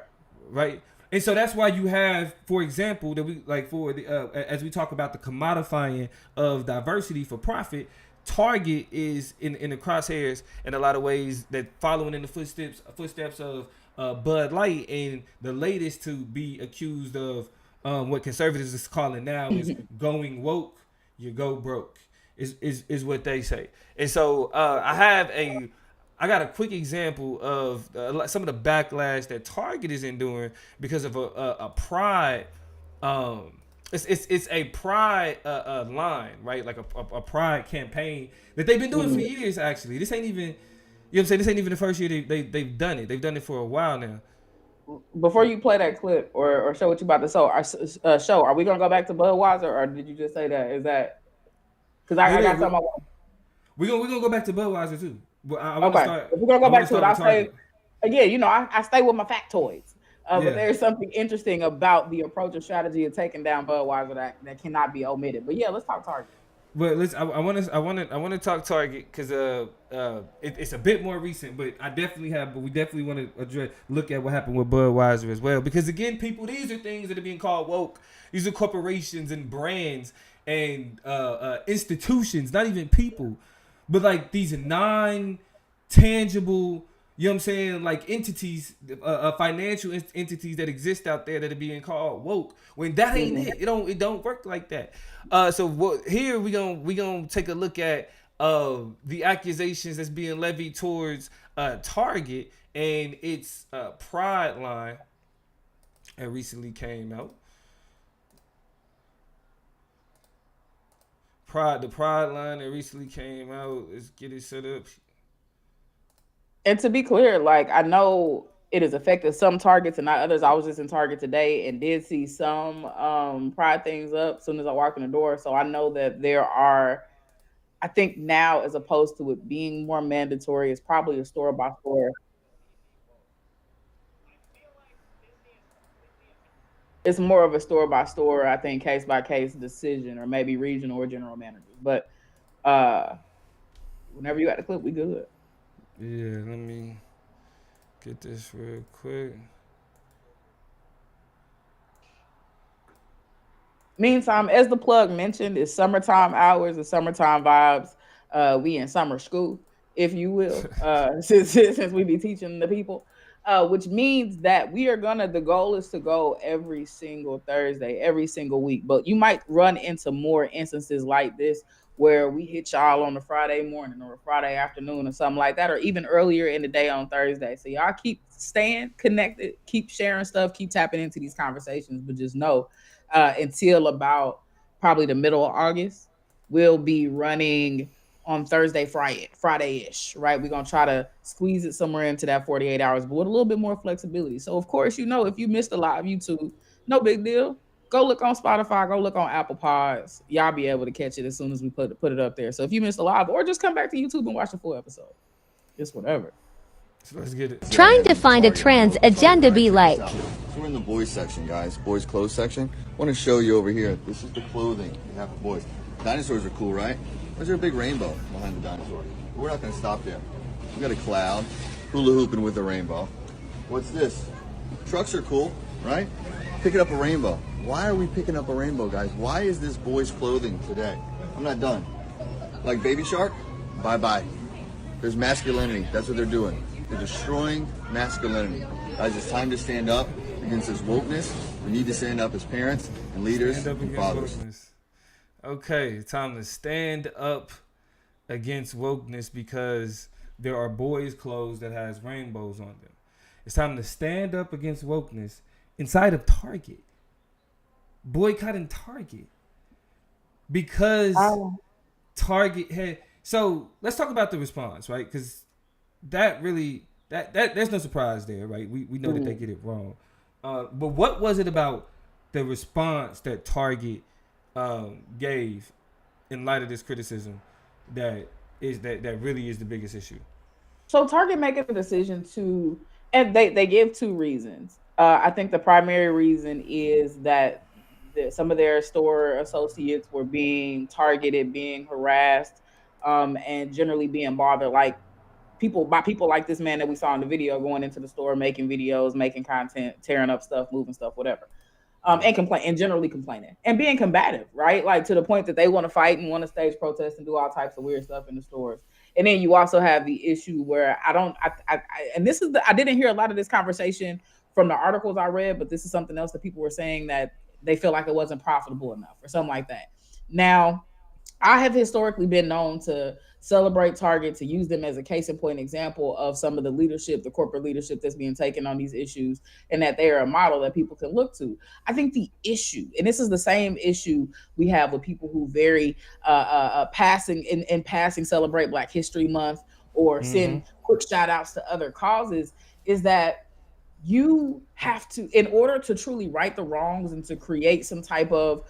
And so that's why you have, for example, that we like for the as we talk about the commodifying of diversity for profit. Target is in the crosshairs in a lot of ways, that following in the footsteps of Bud Light, and the latest to be accused of what conservatives is calling now is going woke, you go broke, is what they say. And so I got a quick example of some of the backlash that Target is enduring because of a pride. It's a pride line, right? Like a pride campaign that they've been doing for years. Actually, this ain't even, you know what I'm saying? This ain't even the first year they've done it. They've done it for a while now. Before you play that clip or show what you about to show, are we gonna go back to Budweiser, or did you just say that? Is that because I got something? We're gonna go back to Budweiser too. Okay, if we're gonna go back to it, I'll say again. I stay with my factoids. But there's something interesting about the approach and strategy of taking down Budweiser that cannot be omitted. But let's talk Target. But let's. I want to talk Target because it's a bit more recent, but we definitely want to look at what happened with Budweiser as well, because again, people, these are things that are being called woke. These are corporations and brands and institutions, not even people, but like these non-tangible. You know what I'm saying? Like entities, financial entities that exist out there that are being called woke. When that ain't it, it don't work like that. Here we gonna take a look at the accusations that's being levied towards Target and its Pride line that recently came out. The Pride line that recently came out. Let's get it set up. And to be clear, like, I know it has affected some Targets and not others. I was just in Target today and did see some Pride things up as soon as I walked in the door. So I know that there are, I think now, as opposed to it being more mandatory, it's probably a store by store. It's more of a store by store, I think, case by case decision, or maybe regional or general managers. But whenever you got the clip, we good. Yeah, let me get this real quick. Meantime, as the plug mentioned, it's summertime hours and summertime vibes. We in summer school, if you will, since we be teaching the people, which means that the goal is to go every single Thursday, every single week. But you might run into more instances like this where we hit y'all on a Friday morning or a Friday afternoon or something like that, or even earlier in the day on Thursday. So y'all keep staying connected, keep sharing stuff, keep tapping into these conversations. But just know, until about probably the middle of August, we'll be running on Thursday, Friday-ish, right? We're going to try to squeeze it somewhere into that 48 hours, but with a little bit more flexibility. So, of course, if you missed a live YouTube, no big deal. Go look on Spotify, go look on Apple Pods. Y'all be able to catch it as soon as we put it up there. So if you missed a live, or just come back to YouTube and watch the full episode. Just whatever. So let's get it. Trying to find a trans agenda be like. So we're in the boys section, guys. Boys clothes section. I want to show you over here. This is the clothing we have for boys. Dinosaurs are cool, right? Where's there a big rainbow behind the dinosaur? We're not going to stop there. We got a cloud, hula hooping with a rainbow. What's this? Trucks are cool, right? Picking up a rainbow. Why are we picking up a rainbow, guys? Why is this boys clothing today? I'm not done. Like Baby Shark? Bye-bye. There's masculinity. That's what they're doing. They're destroying masculinity. Guys, it's time to stand up against this wokeness. We need to stand up as parents and leaders and fathers. Wokeness. Okay, it's time to stand up against wokeness because there are boys' clothes that has rainbows on them. It's time to stand up against wokeness inside of Target. Boycotting Target. Because Target had... So, let's talk about the response, right? Because that really... That there's no surprise there, right? We know that they get it wrong. But what was it about the response that Target gave in light of this criticism that really is the biggest issue? So Target making a decision to... And they give two reasons. I think the primary reason is that some of their store associates were being targeted, being harassed, and generally being bothered, like people like this man that we saw in the video going into the store, making videos, making content, tearing up stuff, moving stuff, whatever, and generally complaining and being combative, right? Like to the point that they want to fight and want to stage protest and do all types of weird stuff in the stores. And then you also have the issue where I didn't hear a lot of this conversation from the articles I read, but this is something else that people were saying, that they feel like it wasn't profitable enough or something like that. Now, I have historically been known to celebrate Target, to use them as a case in point example of some of the leadership, the corporate leadership that's being taken on these issues, and that they are a model that people can look to. I think the issue, and this is the same issue we have with people who very passing celebrate Black History Month or send quick shout outs to other causes, is that you have to, in order to truly right the wrongs and to create some type of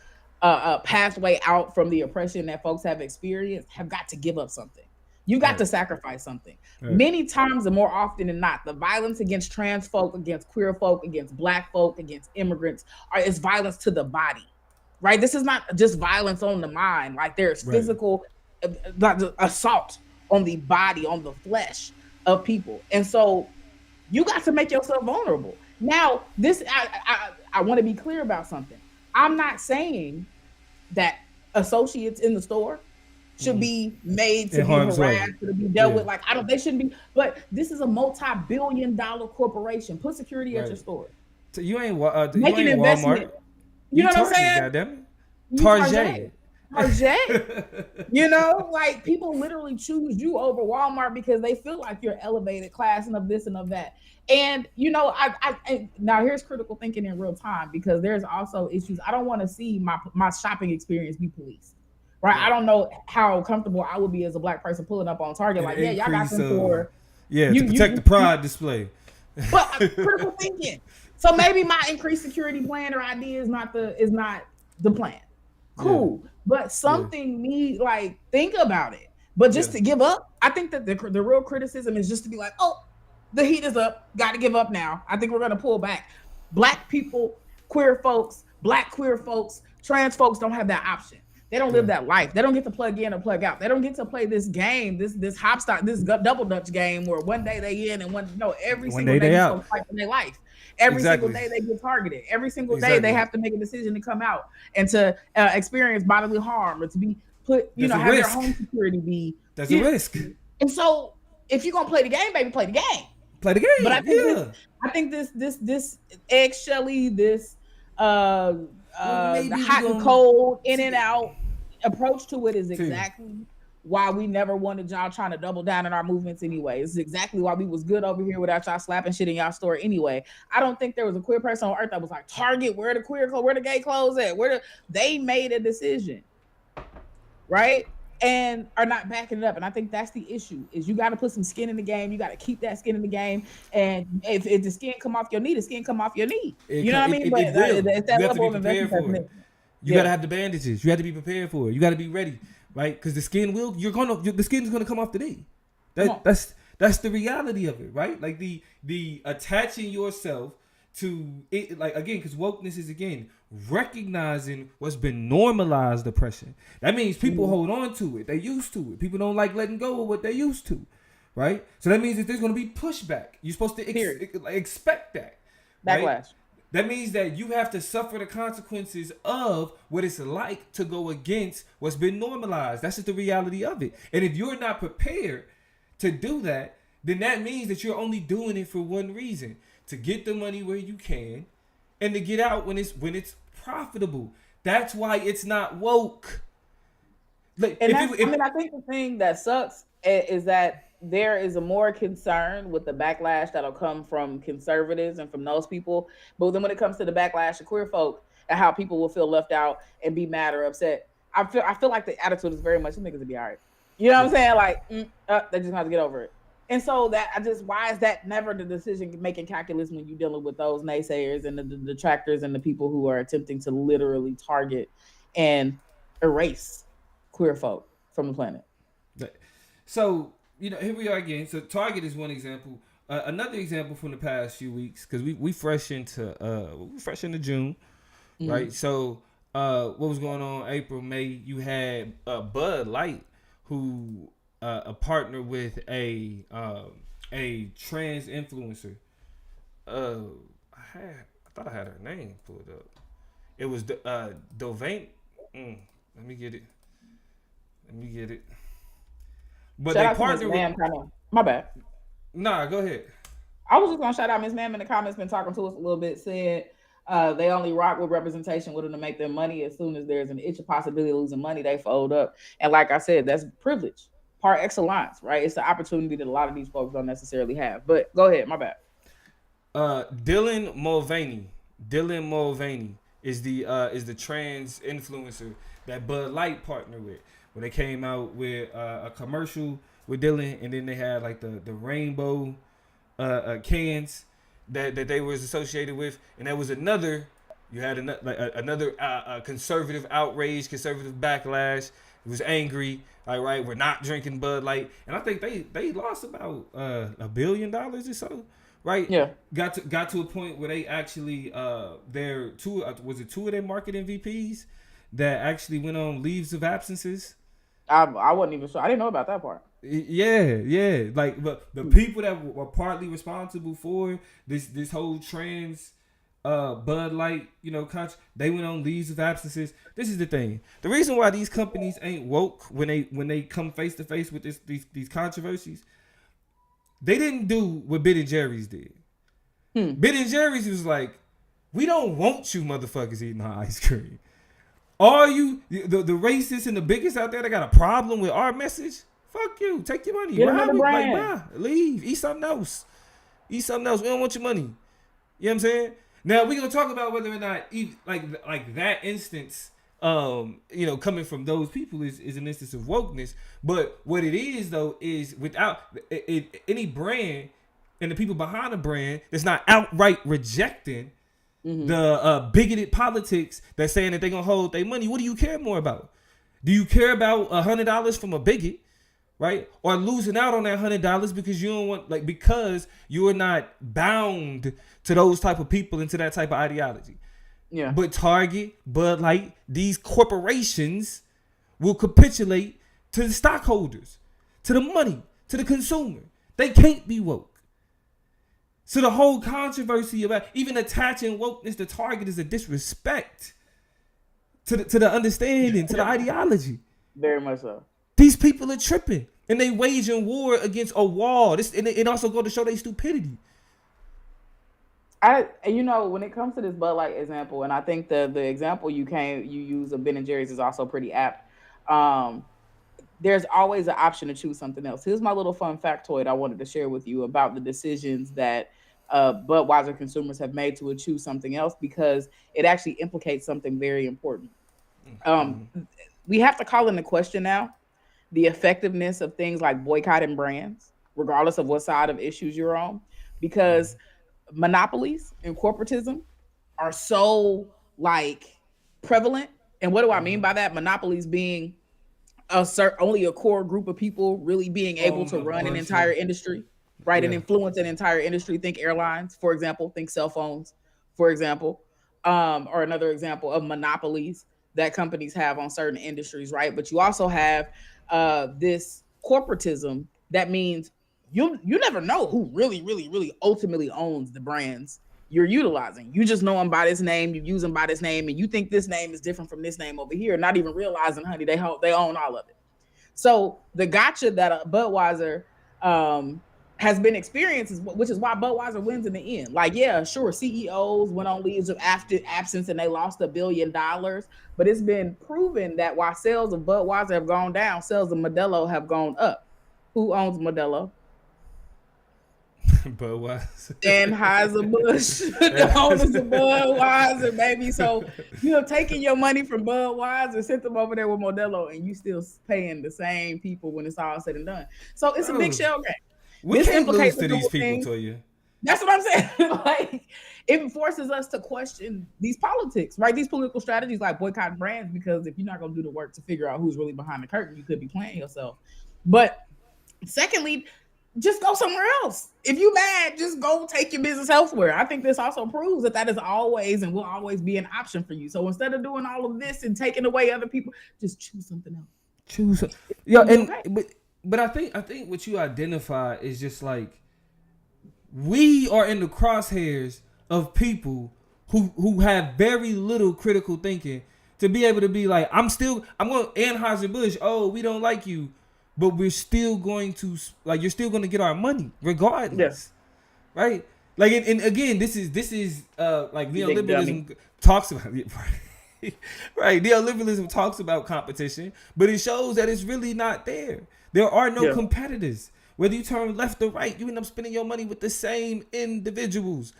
pathway out from the oppression that folks have experienced, have got to give up something. You got to sacrifice something. Many times and more often than not, the violence against trans folk, against queer folk, against Black folk, against immigrants is violence to the body. right? This is not just violence on the mind. Like there's physical assault on the body, on the flesh of people. And so you got to make yourself vulnerable. Now, I want to be clear about something. I'm not saying that associates in the store should be made to be harassed, to be dealt with. Like, they shouldn't be. But this is a multi-billion-dollar corporation. Put security at your store. So you ain't Make an investment. Walmart. You know what I'm saying? Goddamn it. Target. You know, like people literally choose you over Walmart because they feel like you're elevated class and of this and of that. And you know, I now here's critical thinking in real time, because there's also issues. I don't want to see my shopping experience be policed, right? I don't know how comfortable I would be as a Black person pulling up on Target, like, yeah, y'all got them for to protect the pride display. But critical thinking. So maybe my increased security plan or idea is not the plan. Cool. But something need, like, think about it. But just to give up, I think that the real criticism is just to be like, oh, the heat is up, got to give up now. I think we're going to pull back. Black people, queer folks, Black queer folks, trans folks don't have that option. They don't live that life. They don't get to plug in or plug out. They don't get to play this game, this hopstock, this double dutch game where one day they in and every single day they out. Fight for their life. Every single day they get targeted. Every single day they have to make a decision to come out and to experience bodily harm or to be put, have their home security be. That's a risk. And so if you're gonna play the game, baby, play the game. Play the game. But I think this egg-shelly, this the hot and cold, in and out approach to it is exactly why we never wanted y'all trying to double down in our movements anyway. It's exactly why we was good over here without y'all slapping shit in y'all store anyway. I don't think there was a queer person on earth that was like, Target, where the gay clothes at? They made a decision, right? And are not backing it up. And I think that's the issue, is you got to put some skin in the game. You got to keep that skin in the game. And if the skin come off your knee, the skin come off your kney. You know what I mean? But it's that level of investment. You got to have the bandages. You have to be prepared for it. You got to be ready, right? Because the skin the skin's going to come off the knee. That's the reality of it, right? Like the attaching yourself to it, like, again, because wokeness is, again, recognizing what's been normalized oppression. That means people hold on to it. They used to it. People don't like letting go of what they used to, right? So that means that there's going to be pushback. You're supposed to expect that. Backlash. Right? That means that you have to suffer the consequences of what it's like to go against what's been normalized. That's just the reality of it. And if you're not prepared to do that, then that means that you're only doing it for one reason: to get the money where you can, and to get out when it's profitable. That's why it's not woke. Like, I think the thing that sucks is that there is a more concern with the backlash that'll come from conservatives and from those people. But then when it comes to the backlash of queer folk and how people will feel left out and be mad or upset, I feel like the attitude is very much, niggas will be all right. You know what I'm saying? Like, they just have to get over it. And so why is that never the decision-making calculus when you're dealing with those naysayers and the detractors and the people who are attempting to literally target and erase queer folk from the planet? So, here we are again. So Target is one example. Another example from the past few weeks, because we fresh into June, right? So what was going on April, May? You had Bud Light, who a partner with a trans influencer. I thought I had her name pulled up. It was Dovane. Let me get it. But shout they out partner to Miss Ma'am. My bad. Nah, go ahead. I was just gonna shout out Miss Ma'am in the comments. Been talking to us a little bit. Said they only rock with representation with them to make their money. As soon as there's an itch of possibility of losing money, they fold up. And like I said, that's privilege par excellence, right? It's the opportunity that a lot of these folks don't necessarily have. But go ahead, my bad. Dylan Mulvaney is the trans influencer that Bud Light partnered with. When they came out with a commercial with Dylan, and then they had like the rainbow cans that they was associated with, and that was another conservative outrage, conservative backlash. It was angry, like, right, we're not drinking Bud Light, and I think they lost about $1 billion or so, right? Yeah, got to a point where they actually two of their marketing VPs that actually went on leaves of absences. I wasn't even sure. I didn't know about that part. Yeah. Like the people that were partly responsible for this whole trans Bud Light, they went on leaves of absences. This is the thing. The reason why these companies ain't woke when they come face to face with these controversies, they didn't do what Ben and Jerry's did. Ben and Jerry's was like, we don't want you motherfuckers eating our ice cream. Are you the racists and the bigots out there that got a problem with our message? Fuck you. Take your money. Get another brand. Bye. Leave. Eat something else. We don't want your money. You know what I'm saying? Now we're gonna talk about whether or not like that instance, coming from those people is an instance of wokeness. But what it is though is without any brand and the people behind the brand that's not outright rejecting the bigoted politics that's saying that they're gonna hold their money. What do you care more about? Do you care about $100 from a bigot, right? Or losing out on that $100 because you don't want, because you're not bound to those type of people and to that type of ideology. Yeah. But Target, Bud Light, these corporations will capitulate to the stockholders, to the money, to the consumer. They can't be woke. So the whole controversy about even attaching wokeness to Target is a disrespect to the understanding, to the ideology. Very much so. These people are tripping, and they waging war against a wall. It also go to show their stupidity. When it comes to this Bud Light example, and I think the example you use of Ben and Jerry's is also pretty apt. There's always an option to choose something else. Here's my little fun factoid I wanted to share with you about the decisions that Budweiser consumers have made to choose something else, because it actually implicates something very important. We have to call into question now the effectiveness of things like boycotting brands, regardless of what side of issues you're on, because monopolies and corporatism are so prevalent. And what do I mean by that? Monopolies being only a core group of people really being able to run an entire industry, right? And influence an entire industry. Think airlines, for example, think cell phones, for example, or another example of monopolies that companies have on certain industries, right? But you also have this corporatism that means you never know who really, really, really ultimately owns the brands you're utilizing. You just know them by this name, you use them by this name, and you think this name is different from this name over here, not even realizing, honey, they own all of it. So the gotcha that Budweiser has been experienced, which is why Budweiser wins in the end. Sure, CEOs went on leaves of absence and they lost $1 billion, but it's been proven that while sales of Budweiser have gone down, sales of Modelo have gone up. Who owns Modelo? Budweiser. Anheuser-Busch, the owners of Budweiser, baby. So, taking your money from Budweiser, sent them over there with Modelo, and you still paying the same people when it's all said and done. So it's a big shell game. We can't lose to these people, Toya. That's what I'm saying. It forces us to question these politics, right? These political strategies like boycott brands, because if you're not going to do the work to figure out who's really behind the curtain, you could be playing yourself. But secondly, just go somewhere else. If you mad, just go take your business elsewhere. I think this also proves that is always and will always be an option for you. So instead of doing all of this and taking away other people, just choose something else. But I think what you identify is just we are in the crosshairs of people who have very little critical thinking to be able to be I'm going Anheuser-Busch, we don't like you, but we're still going to you're still going to get our money regardless. Yes. Right? And again, this is neoliberalism talks about it. Right. Neoliberalism talks about competition, but it shows that it's really not there. There are no competitors. Whether you turn left or right, you end up spending your money with the same individuals.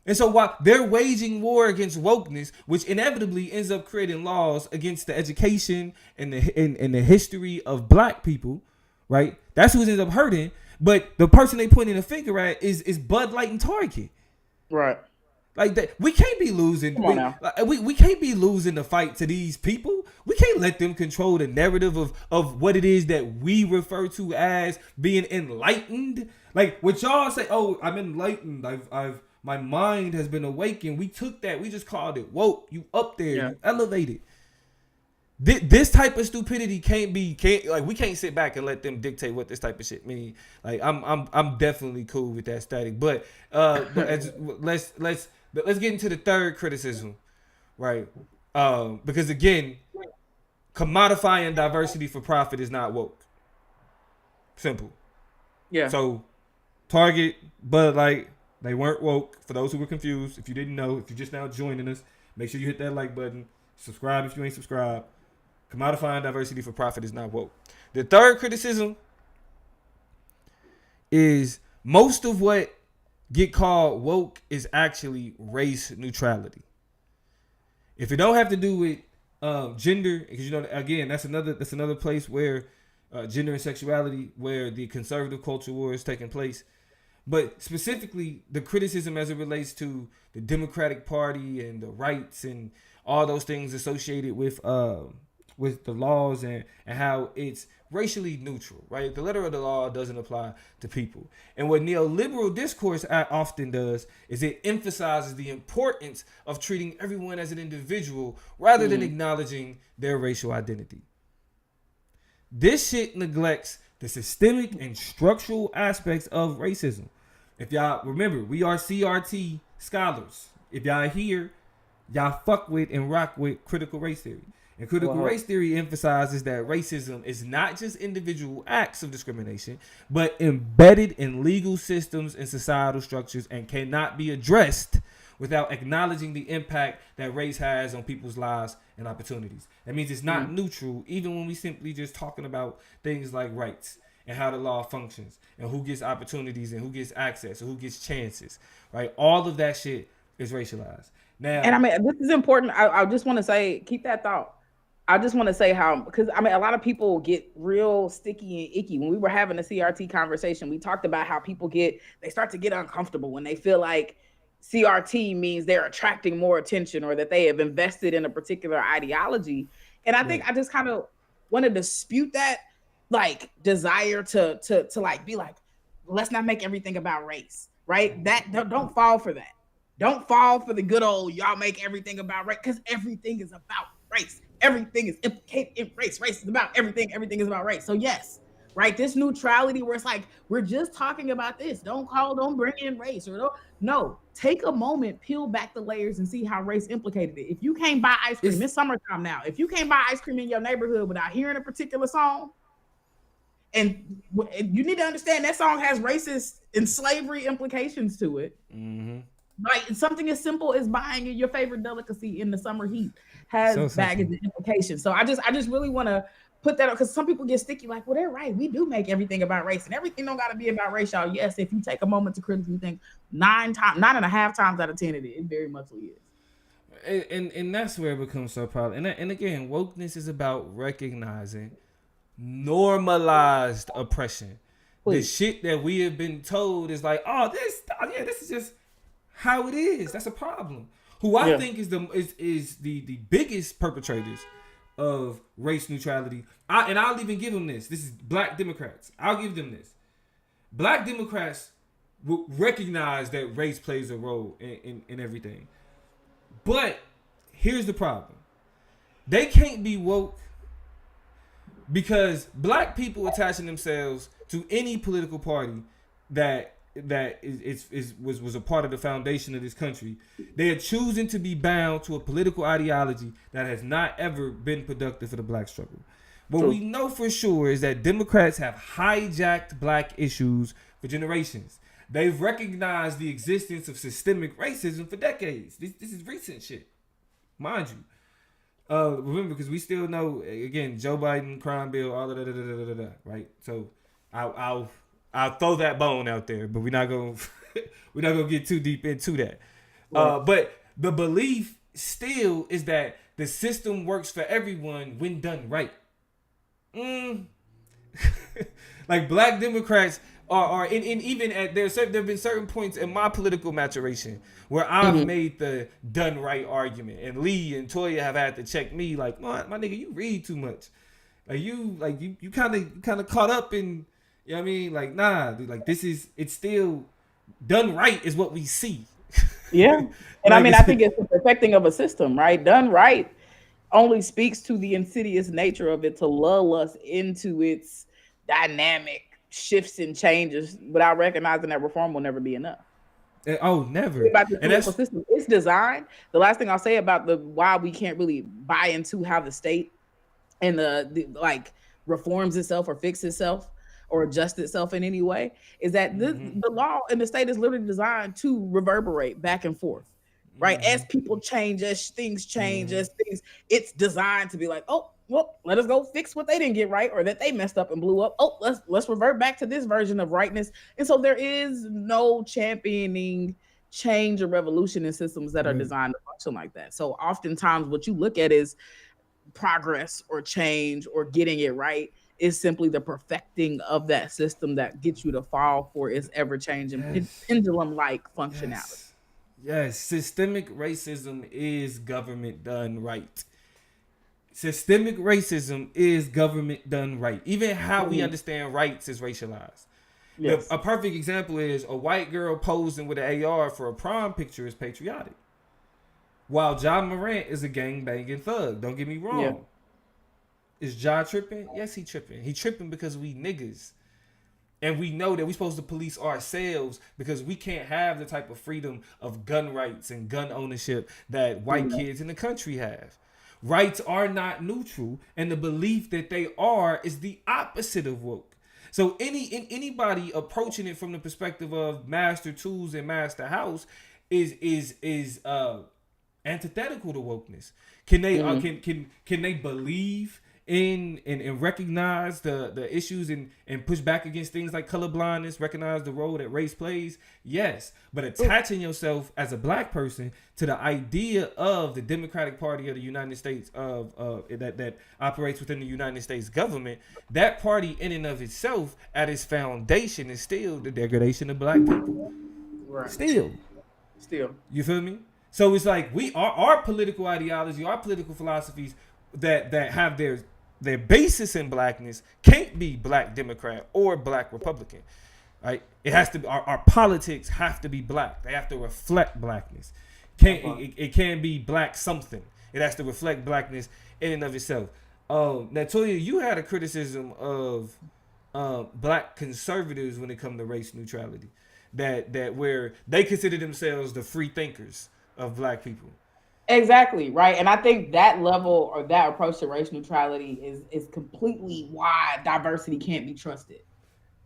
And so while they're waging war against wokeness, which inevitably ends up creating laws against the education and the history of black people, right? That's who ends up hurting. But the person they pointing a finger at is Bud Light and Target. Right. We can't be losing. We can't be losing the fight to these people. We can't let them control the narrative of what it is that we refer to as being enlightened. What y'all say, I'm enlightened. My mind has been awakened. We took that. We just called it woke. You up there. You elevated. This type of stupidity can't we can't sit back and let them dictate what this type of shit mean. Like I'm definitely cool with that static. But let's get into the third criticism, right? Because again, commodifying diversity for profit is not woke. Simple. Yeah. So Target, Bud Light, they weren't woke. For those who were confused, if you didn't know, if you're just now joining us, make sure you hit that like button. Subscribe if you ain't subscribed. Commodifying diversity for profit is not woke. The third criticism is most of what get called woke is actually race neutrality. If it don't have to do with gender, because again, that's another place where gender and sexuality, where the conservative culture war is taking place. But specifically, the criticism as it relates to the Democratic Party and the rights and all those things associated with the laws and how it's racially neutral, right? The letter of the law doesn't apply to people. And what neoliberal discourse often does is it emphasizes the importance of treating everyone as an individual rather than acknowledging their racial identity. This shit neglects the systemic and structural aspects of racism. If y'all remember, we are CRT scholars. If y'all here, y'all fuck with and rock with critical race theory. And critical race theory emphasizes that racism is not just individual acts of discrimination, but embedded in legal systems and societal structures and cannot be addressed without acknowledging the impact that race has on people's lives and opportunities. That means it's not neutral, even when we simply just talking about things like rights and how the law functions and who gets opportunities and who gets access and who gets chances, right? All of that shit is racialized. Now, and I mean, this is important. I just want to say, keep that thought. I just want to say how, because I mean, a lot of people get real sticky and icky. When we were having a CRT conversation, we talked about how people they start to get uncomfortable when they feel like CRT means they're attracting more attention or that they have invested in a particular ideology. And I think I just kind of want to dispute that, like, desire to like be like, let's not make everything about race, right? That don't fall for that. Don't fall for the good old y'all make everything about race, because everything is about race. Everything is implicated in race. Race is about everything. Everything is about race. So yes, right? This neutrality where it's like, we're just talking about this. Don't bring in race or no. Take a moment, peel back the layers and see how race implicated it. If you can't buy ice cream, it's summertime now. If you can't buy ice cream in your neighborhood without hearing a particular song, and you need to understand that song has racist and slavery implications to it. Mm-hmm. Like something as simple as buying your favorite delicacy in the summer heat has baggage and implications. So I just really want to put that up, because some people get sticky like, well, they're right. We do make everything about race, and everything don't got to be about race, y'all. Yes, if you take a moment to critically think, 9.5 times out of 10, it very much is. And that's where it becomes so problem. And again, wokeness is about recognizing normalized oppression. Please. The shit that we have been told is like, this is just how it is. That's a problem. Who I think is the biggest perpetrators of race neutrality. I'll even give them this. This is Black Democrats. I'll give them this. Black Democrats will recognize that race plays a role in everything. But here's the problem. They can't be woke because black people attaching themselves to any political party that was a part of the foundation of this country, they are choosing to be bound to a political ideology that has not ever been productive for the black struggle. What we know for sure is that Democrats have hijacked black issues for generations. They've recognized the existence of systemic racism for decades. This is recent shit, mind you. Remember, because we still know, again, Joe Biden, crime bill, all of that, right? So I'll throw that bone out there, but we're not gonna get too deep into that. Right. But the belief still is that the system works for everyone when done right. Like Black Democrats are in even at there have been certain points in my political maturation where I've made the done right argument, and Lee and Toya have had to check me like, my nigga, you read too much. You kind of caught up in. You know what I mean? Like, nah, like it's still done right is what we see. Yeah. And I mean, I think it's the perfecting of a system, right? Done right only speaks to the insidious nature of it to lull us into its dynamic shifts and changes without recognizing that reform will never be enough. Oh, never. About the And political that's system, it's designed. The last thing I'll say about the why we can't really buy into how the state and the like reforms itself or fix itself or adjust itself in any way is that the law and the state is literally designed to reverberate back and forth, right? As people change, as things change, as things, it's designed to be like, oh, well, let us go fix what they didn't get right or that they messed up and blew up. Oh, let's revert back to this version of rightness. And so there is no championing change or revolution in systems that are designed to function like that. So oftentimes what you look at is progress or change or getting it right is simply the perfecting of that system that gets you to fall for its ever-changing pendulum-like functionality. Yes, systemic racism is government done right. Systemic racism is government done right. Even how we understand rights is racialized. Yes. A perfect example is a white girl posing with an AR for a prom picture is patriotic. While John Morant is a gang-banging thug. Don't get me wrong. Yeah. Is Ja tripping? Yes, he tripping. He tripping because we niggas. And we know that we're supposed to police ourselves because we can't have the type of freedom of gun rights and gun ownership that white kids in the country have. Rights are not neutral, and the belief that they are is the opposite of woke. So anybody approaching it from the perspective of master tools and master house is antithetical to wokeness. Can they can they believe in and recognize the issues and push back against things like colorblindness, recognize the role that race plays? Yes. But attaching yourself as a black person to the idea of the Democratic Party of the United States that operates within the United States government, that party in and of itself at its foundation is still the degradation of black people. Right. Still. You feel me? So it's like our political ideology, our political philosophies that have their basis in blackness can't be black Democrat or black Republican, right? It has to be our politics have to be black. They have to reflect blackness. It can't be black something. It has to reflect blackness in and of itself. Now, Toya, you had a criticism of black conservatives when it comes to race neutrality, that where they consider themselves the free thinkers of black people. Exactly, right. And I think that level or that approach to race neutrality is completely why diversity can't be trusted.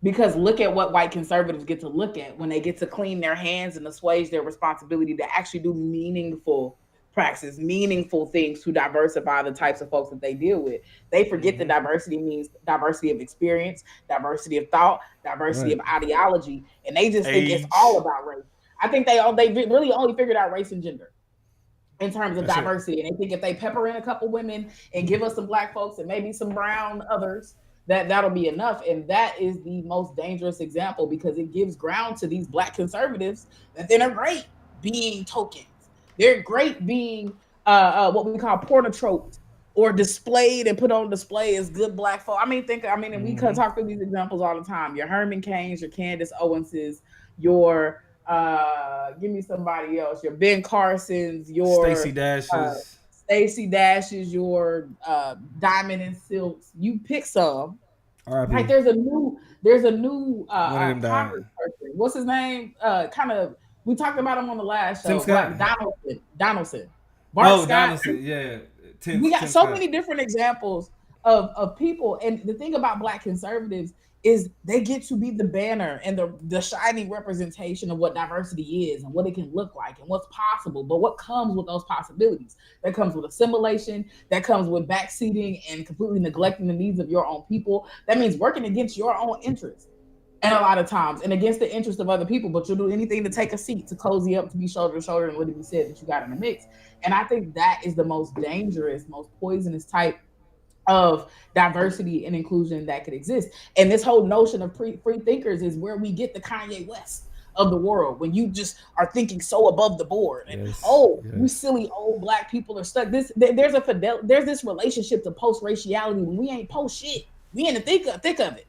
Because look at what white conservatives get to look at when they get to clean their hands and assuage their responsibility to actually do meaningful practice, meaningful things to diversify the types of folks that they deal with. They forget that diversity means diversity of experience, diversity of thought, diversity of ideology, and they just think it's all about race. I think they really only figured out race and gender in terms of diversity. And they think if they pepper in a couple women and give us some black folks and maybe some brown others, that'll be enough. And that is the most dangerous example because it gives ground to these black conservatives that they're great being tokens. They're great being what we call pornotroped or displayed and put on display as good black folk. And we could talk through these examples all the time. Your Herman Cains, your Candace Owenses, your give me somebody else. Your Ben Carsons, your Stacey Dashes, your Diamond and Silks. You pick some. Like there's a new Congress person. What's his name? We talked about him on the last show. Donaldson. Bart Scott. Donaldson, yeah. We got so many different examples of people. And the thing about black conservatives is they get to be the banner and the shining representation of what diversity is and what it can look like and what's possible. But what comes with those possibilities? That comes with assimilation. That comes with backseating and completely neglecting the needs of your own people. That means working against your own interests. And a lot of times, and against the interest of other people, but you'll do anything to take a seat, to cozy up, to be shoulder to shoulder, and let it be said that you got in the mix. And I think that is the most dangerous, most poisonous type of diversity and inclusion that could exist. And this whole notion of free thinkers is where we get the Kanye West of the world, when you just are thinking so above the board. And you silly old black people are stuck. There's this relationship to post-raciality when we ain't post shit. We in the thick of it.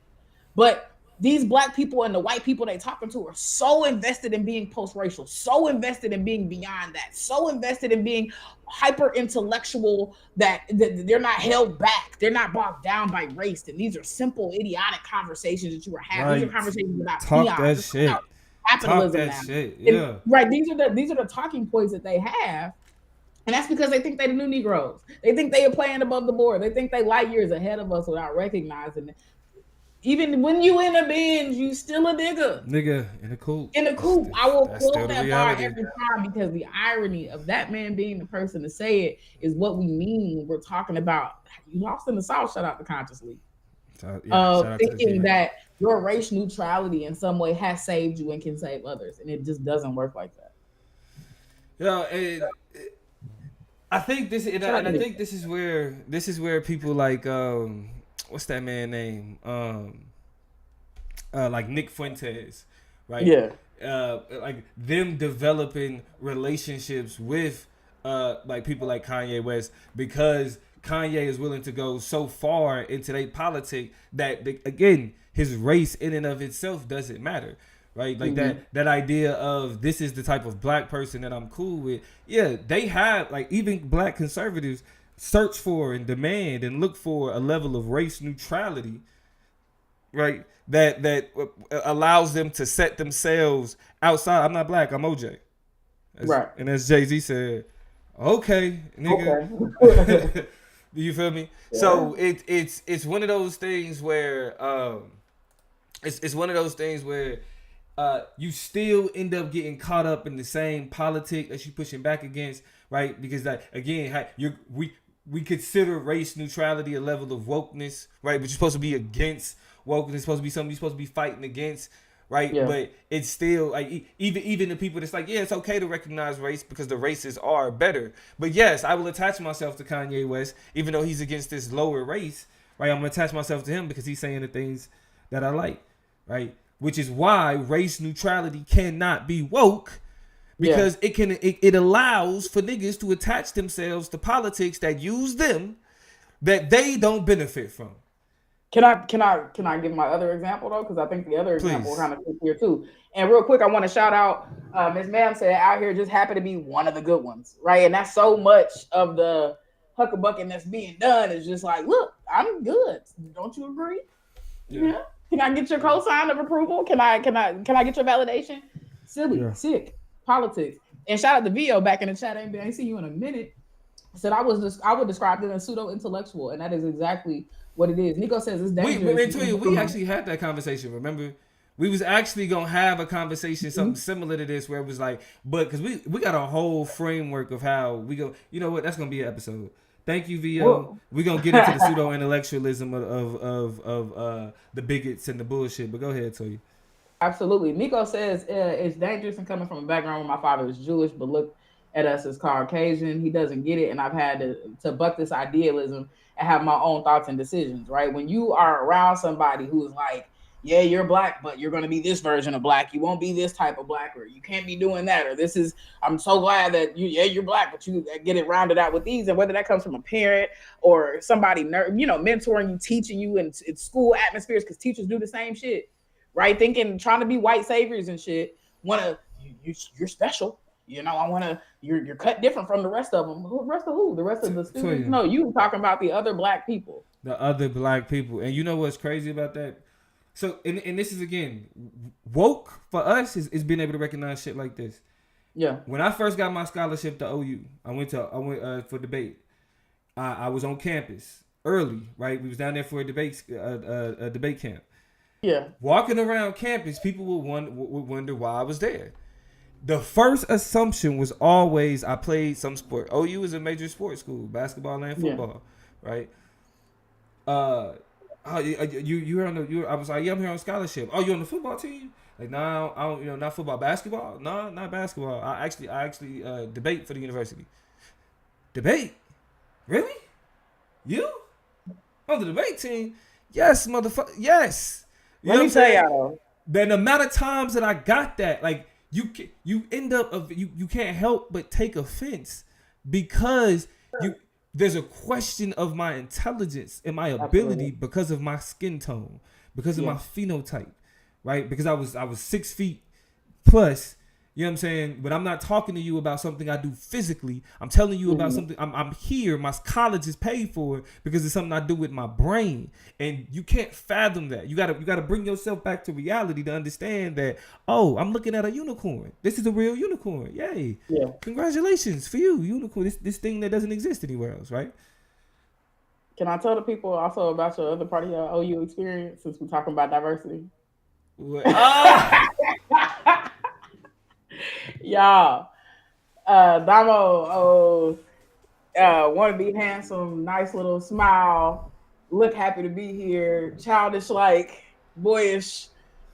But these black people and the white people they talking to are so invested in being post-racial, so invested in being beyond that, so invested in being hyper intellectual that they're not held back, they're not bogged down by race. And these are simple, idiotic conversations that you were having. Right. These are conversations about Talk peons, that it's shit. about capitalism Talk now. that shit. And, Yeah. right. These are the talking points that they have. And that's because they think they're the new Negroes. They think they are playing above the board. They think they light years ahead of us without recognizing it. Even when you in a binge, you still a nigga. Nigga in a coop. In a coop. I will That's quote still the that bar reality. every time because the irony of that man being the person to say it is what we mean when we're talking about you lost in the South, shout out to Consciously. Shout out to the Thinking G. that your race neutrality in some way has saved you and can save others. And it just doesn't work like that. Yeah, I think this, and I think this is where people like what's that man name? Like Nick Fuentes, right? Yeah. Like them developing relationships with like people like Kanye West, because Kanye is willing to go so far into their politics that again his race in and of itself doesn't matter. Right, like that idea of this is the type of black person that I'm cool with. Yeah, they have, like, even black conservatives search for and demand and look for a level of race neutrality, right? That allows them to set themselves outside. I'm not black. I'm OJ. Right. And as Jay-Z said, okay, nigga. Okay. Do you feel me? Yeah. So it's one of those things where it's one of those things where you still end up getting caught up in the same politic that you're pushing back against, right? Because that again, we consider race neutrality a level of wokeness, right? But you're supposed to be against wokeness. It's supposed to be something you're supposed to be fighting against, right? Yeah. But it's still like even the people that's like, yeah, it's okay to recognize race because the races are better. But yes, I will attach myself to Kanye West, even though he's against this lower race, right? I'm gonna attach myself to him because he's saying the things that I like, right? Which is why race neutrality cannot be woke, because it allows for niggas to attach themselves to politics that use them, that they don't benefit from. Can I give my other example though? Because I think the other example will kind of fit here too. And real quick, I want to shout out Ms. Ma'am said out here just happened to be one of the good ones, right? And that's so much of the huckabucking that's being done is just like, look, I'm good. Don't you agree? Yeah. Can I get your cosign of approval? Can I get your validation? Silly, sick politics. And shout out to Vio back in the chat. I ain't seen you in a minute. Said I would describe it as pseudo intellectual, and that is exactly what it is. Nico says it's dangerous. We actually had that conversation. Remember, we was actually gonna have a conversation, something similar to this, where it was like, but because we got a whole framework of how we go. You know what? That's gonna be an episode. Thank you, VO. We're going to get into the pseudo-intellectualism of the bigots and the bullshit. But go ahead, Toya. Absolutely. Nico says it's dangerous and coming from a background where my father was Jewish, but look at us as Caucasian. He doesn't get it, and I've had to buck this idealism and have my own thoughts and decisions, right? When you are around somebody who's like, yeah, you're black, but you're going to be this version of black. You won't be this type of black, or you can't be doing that. Or this is, I'm so glad that you're black, but you get it rounded out with these. And whether that comes from a parent or somebody, mentoring you, teaching you in school atmospheres, because teachers do the same shit, right? Trying to be white saviors and shit. You're special. You're cut different from the rest of them. The rest of who? The rest of the students? No, you talking about the other black people. The other black people. And you know what's crazy about that? So, and this is, again, woke for us is being able to recognize shit like this. Yeah. When I first got my scholarship to OU, I went for debate. I was on campus early, right? We was down there for a debate camp. Yeah. Walking around campus, people would wonder why I was there. The first assumption was always I played some sport. OU is a major sports school, basketball and football, right? Oh, you're on the. I was like, yeah, I'm here on scholarship. Oh, you on the football team? Like, no, I don't. Not football, basketball. No, not basketball. I actually debate for the university. Debate? Really? You on the debate team? Yes, motherfucker. Yes. Let me tell y'all. The amount of times that I got that, like, you end up you can't help but take offense because there's a question of my intelligence and my ability because of my skin tone, because of my phenotype, right? Because I was 6 feet plus. You know what I'm saying? But I'm not talking to you about something I do physically. I'm telling you about something. I'm here. My college is paid for because it's something I do with my brain. And you can't fathom that. You gotta bring yourself back to reality to understand that, oh, I'm looking at a unicorn. This is a real unicorn. Yay. Yeah. Congratulations for you, unicorn. This thing that doesn't exist anywhere else, right? Can I tell the people also about your other part of your OU experience since we're talking about diversity? What? Y'all, Damo, want to be handsome, nice little smile, look happy to be here, childish like, boyish,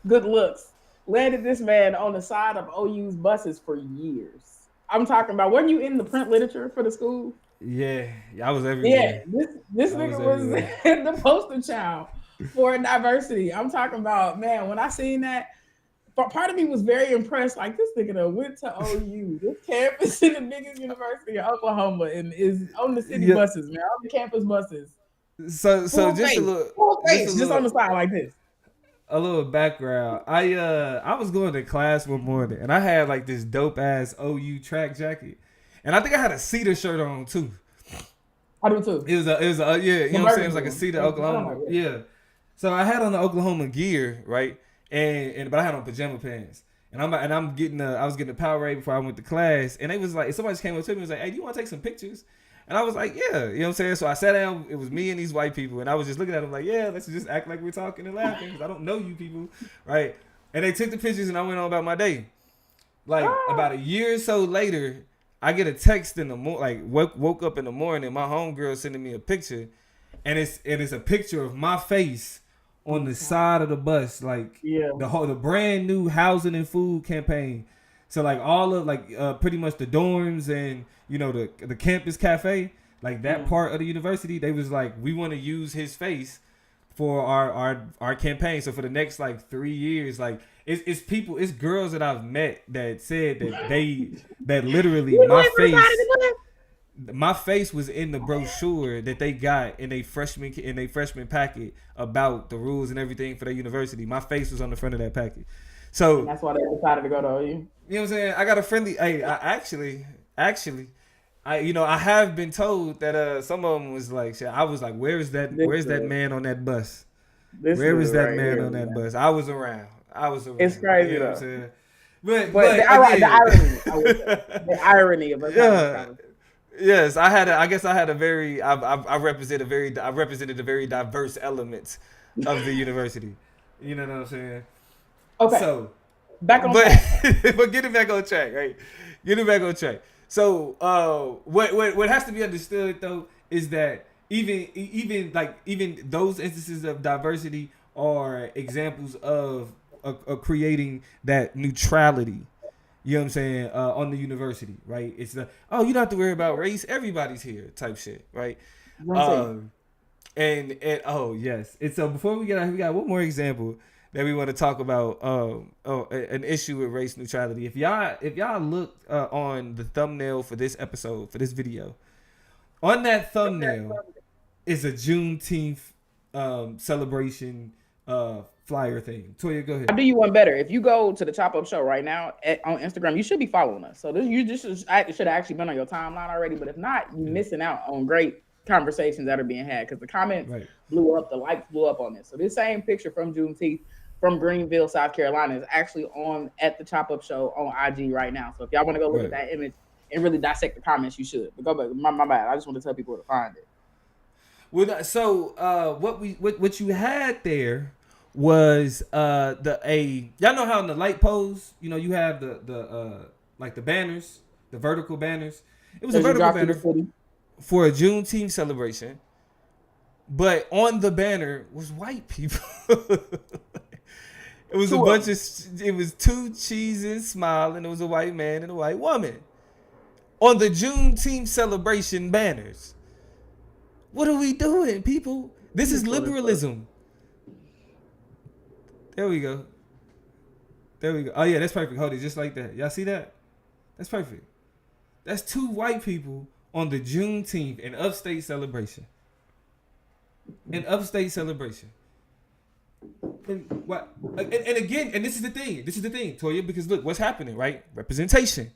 good looks. Landed this man on the side of OU's buses for years. I'm talking about, weren't you in the print literature for the school? Yeah, I was everywhere. Yeah, this nigga was the poster child for diversity. I'm talking about, man, when I seen that, part of me was very impressed. Like, this nigga done went to OU. This campus is the biggest university in Oklahoma and is on the city buses, man. On the campus buses. So Full just face, a little, full face, just on the side like this. A little background. I was going to class one morning and I had like this dope ass OU track jacket, and I think I had a Cedar shirt on too. I do too. It was a yeah, you know what I'm saying? It was like a Cedar Oklahoma. Yeah. So I had on the Oklahoma gear, right? And but I had on pajama pants. And I was getting a Powerade before I went to class. And they was like, somebody just came up to me and was like, hey, do you want to take some pictures? And I was like, yeah, you know what I'm saying? So I sat down, it was me and these white people, and I was just looking at them like, yeah, let's just act like we're talking and laughing, because I don't know you people, right? And they took the pictures and I went on about my day. Like about a year or so later, I get a text in the morning, like woke up in the morning, my homegirl sending me a picture, and it's a picture of my face on the side of the bus, like the brand new housing and food campaign. So like all of pretty much the dorms and the campus cafe, like that part of the university, they was like, we want to use his face for our campaign. So for the next like 3 years, like it's girls that I've met that said that literally my face was in the brochure that they got in a freshman packet about the rules and everything for their university. My face was on the front of that packet. So and that's why they decided to go to OU. You know what I'm saying? I got a friendly. Hey, I actually, I have been told that some of them was like, I was like, where's that man on that bus? Where was that man on that bus? I was around. It's crazy, you know though. what I'm saying? But the irony of it. Yes, I represented a very diverse element of the university. You know what I'm saying? Okay. So back on track. But getting back on track, right? Getting back on track. So what has to be understood though is that even those instances of diversity are examples of creating that neutrality. You know what I'm saying? On the university, right? It's you don't have to worry about race. Everybody's here, type shit, right? And oh yes. And so before we got one more example that we want to talk about an issue with race neutrality. If y'all look on the thumbnail for this episode, for this video, on that thumbnail is a Juneteenth celebration flyer thing. Toya, go ahead. I'll do you one better. If you go to the Chop Up Show right now on Instagram, you should be following us. So you just should have actually been on your timeline already. But if not, you're missing out on great conversations that are being had because the comments blew up, the likes blew up on this. So this same picture from Juneteenth from Greenville, South Carolina is actually on at the Chop Up Show on IG right now. So if y'all want to go look at that image and really dissect the comments, you should. But go back. My bad. I just want to tell people where to find it. Well, so what you had there was y'all know how in the light poles, you have the like the banners, the vertical banners. It was a vertical banner for a Juneteenth celebration, but on the banner was white people. It was it was two cheeses smiling. It was a white man and a white woman on the Juneteenth celebration banners. What are we doing, people? This is liberalism. There we go. Oh yeah, that's perfect. Hold it, just like that. Y'all see that? That's perfect. That's two white people on the Juneteenth and upstate celebration. And again, and this is the thing, Toya, because look, what's happening, right? Representation.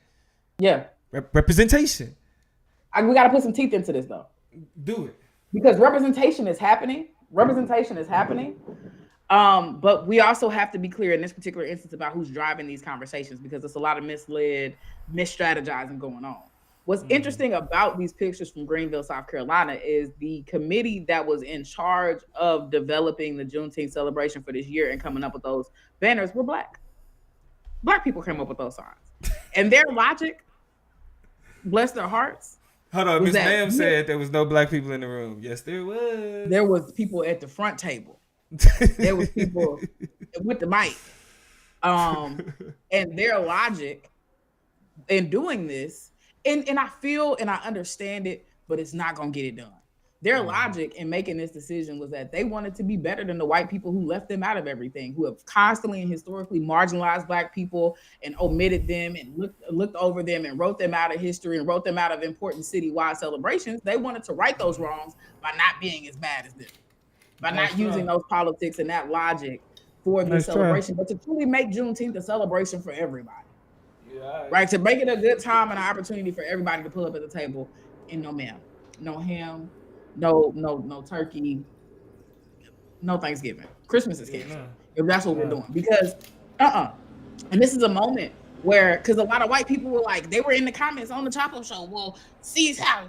Yeah. Representation. We got to put some teeth into this though. Do it. Because representation is happening. But we also have to be clear in this particular instance about who's driving these conversations, because there's a lot of mis-strategizing going on. What's interesting about these pictures from Greenville, South Carolina, is the committee that was in charge of developing the Juneteenth celebration for this year and coming up with those banners were Black. Black people came up with those signs. And their logic, bless their hearts. Hold on, Miss Ma'am said there was no Black people in the room. Yes, there was. There was people at the front table. There was people with the mic. And their logic in doing this, and I feel and I understand it, but it's not gonna get it done. Their logic in making this decision was that they wanted to be better than the white people who left them out of everything, who have constantly and historically marginalized Black people and omitted them and looked over them and wrote them out of history and wrote them out of important citywide celebrations. They wanted to right those wrongs by not being as bad as them, by not using those politics and that logic for the celebration, but to truly make Juneteenth a celebration for everybody. Yeah, right, to make it a good time and an opportunity for everybody to pull up at the table. And no ma'am, no ham, no turkey, no Thanksgiving. Christmas is canceled. If that's what we're doing, because and this is a moment where, because a lot of white people were like, they were in the comments on the Chapo show, well,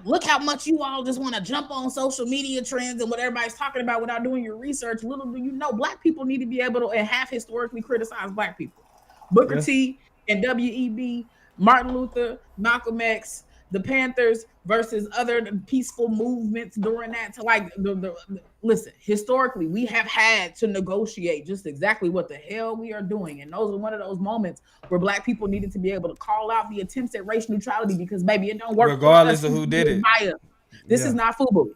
look how much you all just want to jump on social media trends and what everybody's talking about without doing your research. Little do you know, Black people need to be able to and have historically criticized Black people. Booker T and W.E.B., Martin Luther, Malcolm X, the Panthers versus other peaceful movements during that. To like, listen, historically, we have had to negotiate just exactly what the hell we are doing. And those are one of those moments where Black people needed to be able to call out the attempts at race neutrality, because baby, it don't work. Regardless of who did it. This is not FUBU.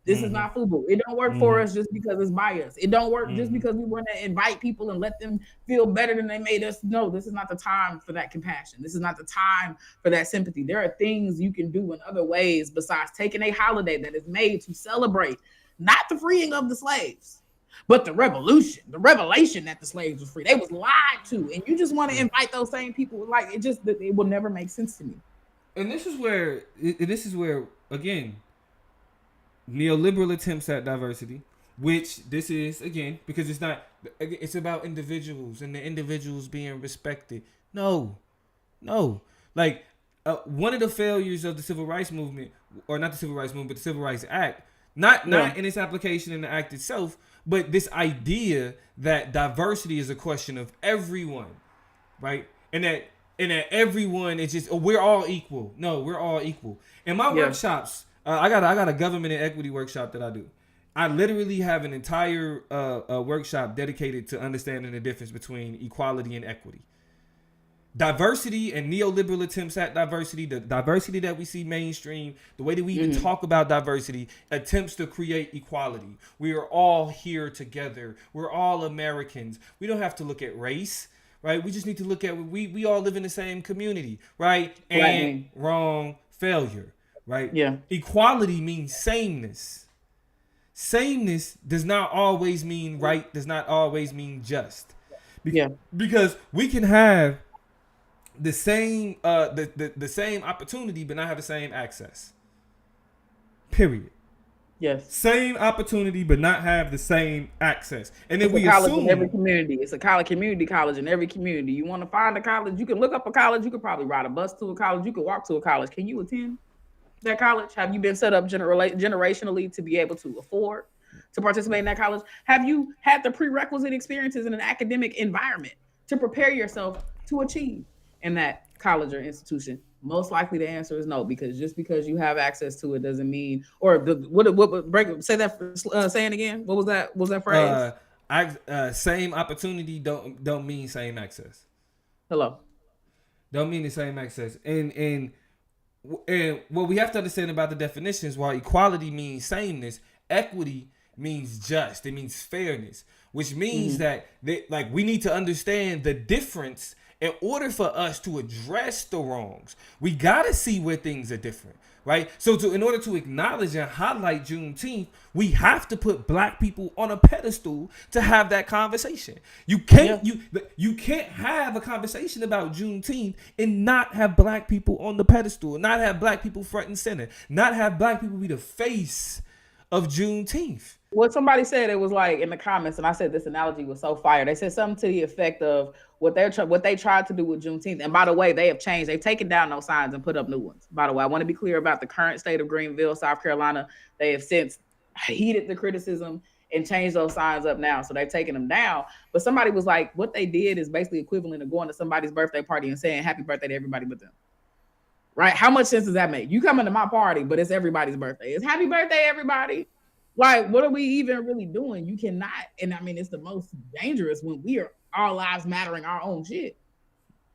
This is not FUBU. It don't work for us just because it's biased. It don't work just because we want to invite people and let them feel better than they made us. No, this is not the time for that compassion. This is not the time for that sympathy. There are things you can do in other ways besides taking a holiday that is made to celebrate not the freeing of the slaves, but the revolution, the revelation that the slaves were free. They was lied to, and you just want to invite those same people. Like, it will never make sense to me. And this is where again, neoliberal attempts at diversity, which this is, again, because it's about individuals and the individuals being respected. No. Like, one of the failures of the civil rights movement, or not the civil rights movement, but the Civil Rights Act, not in its application in the act itself, but this idea that diversity is a question of everyone, right? And that everyone is just, we're all equal. No, we're all equal. In my workshops, I got a government and equity workshop that I do. I literally have an entire workshop dedicated to understanding the difference between equality and equity. Diversity and neoliberal attempts at diversity, the diversity that we see mainstream, the way that we even talk about diversity, attempts to create equality. We are all here together. We're all Americans. We don't have to look at race, right? We just need to look at, we all live in the same community, right? And wrong, failure. Right? Yeah. Equality means sameness. Sameness does not always mean right, does not always mean just. Because we can have the same the same opportunity but not have the same access. Period. Yes. Same opportunity but not have the same access. And then we assume in every community. It's a community college in every community. You want to find a college, you can look up a college, you could probably ride a bus to a college, you could walk to a college. Can you attend that college? Have you been set up generationally to be able to afford to participate in that college? Have you had the prerequisite experiences in an academic environment to prepare yourself to achieve in that college or institution? Most likely the answer is no, because just because you have access to it doesn't mean, or say that saying again. What was that? What was that phrase? Same opportunity don't mean same access. Hello. Don't mean the same access. And what we have to understand about the definitions, while equality means sameness, equity means just. It means fairness, which means that we need to understand the difference in order for us to address the wrongs. We got to see where things are different, right? So in order to acknowledge and highlight Juneteenth, we have to put black people on a pedestal to have that conversation. You can't you can't have a conversation about Juneteenth and not have black people on the pedestal, not have black people front and center, not have black people be the face of Juneteenth. What somebody said, it was like in the comments, and I said this analogy was so fire. They said something to the effect of what they tried to do with Juneteenth. And by the way, they have changed. They've taken down those signs and put up new ones. By the way, I want to be clear about the current state of Greenville, South Carolina. They have since heeded the criticism and changed those signs up now. So they've taken them down. But somebody was like, what they did is basically equivalent to going to somebody's birthday party and saying happy birthday to everybody but them. Right? How much sense does that make? You come into my party, but it's everybody's birthday. It's happy birthday, everybody. Like, what are we even really doing? You cannot, and I mean, it's the most dangerous when we are our lives mattering our own shit.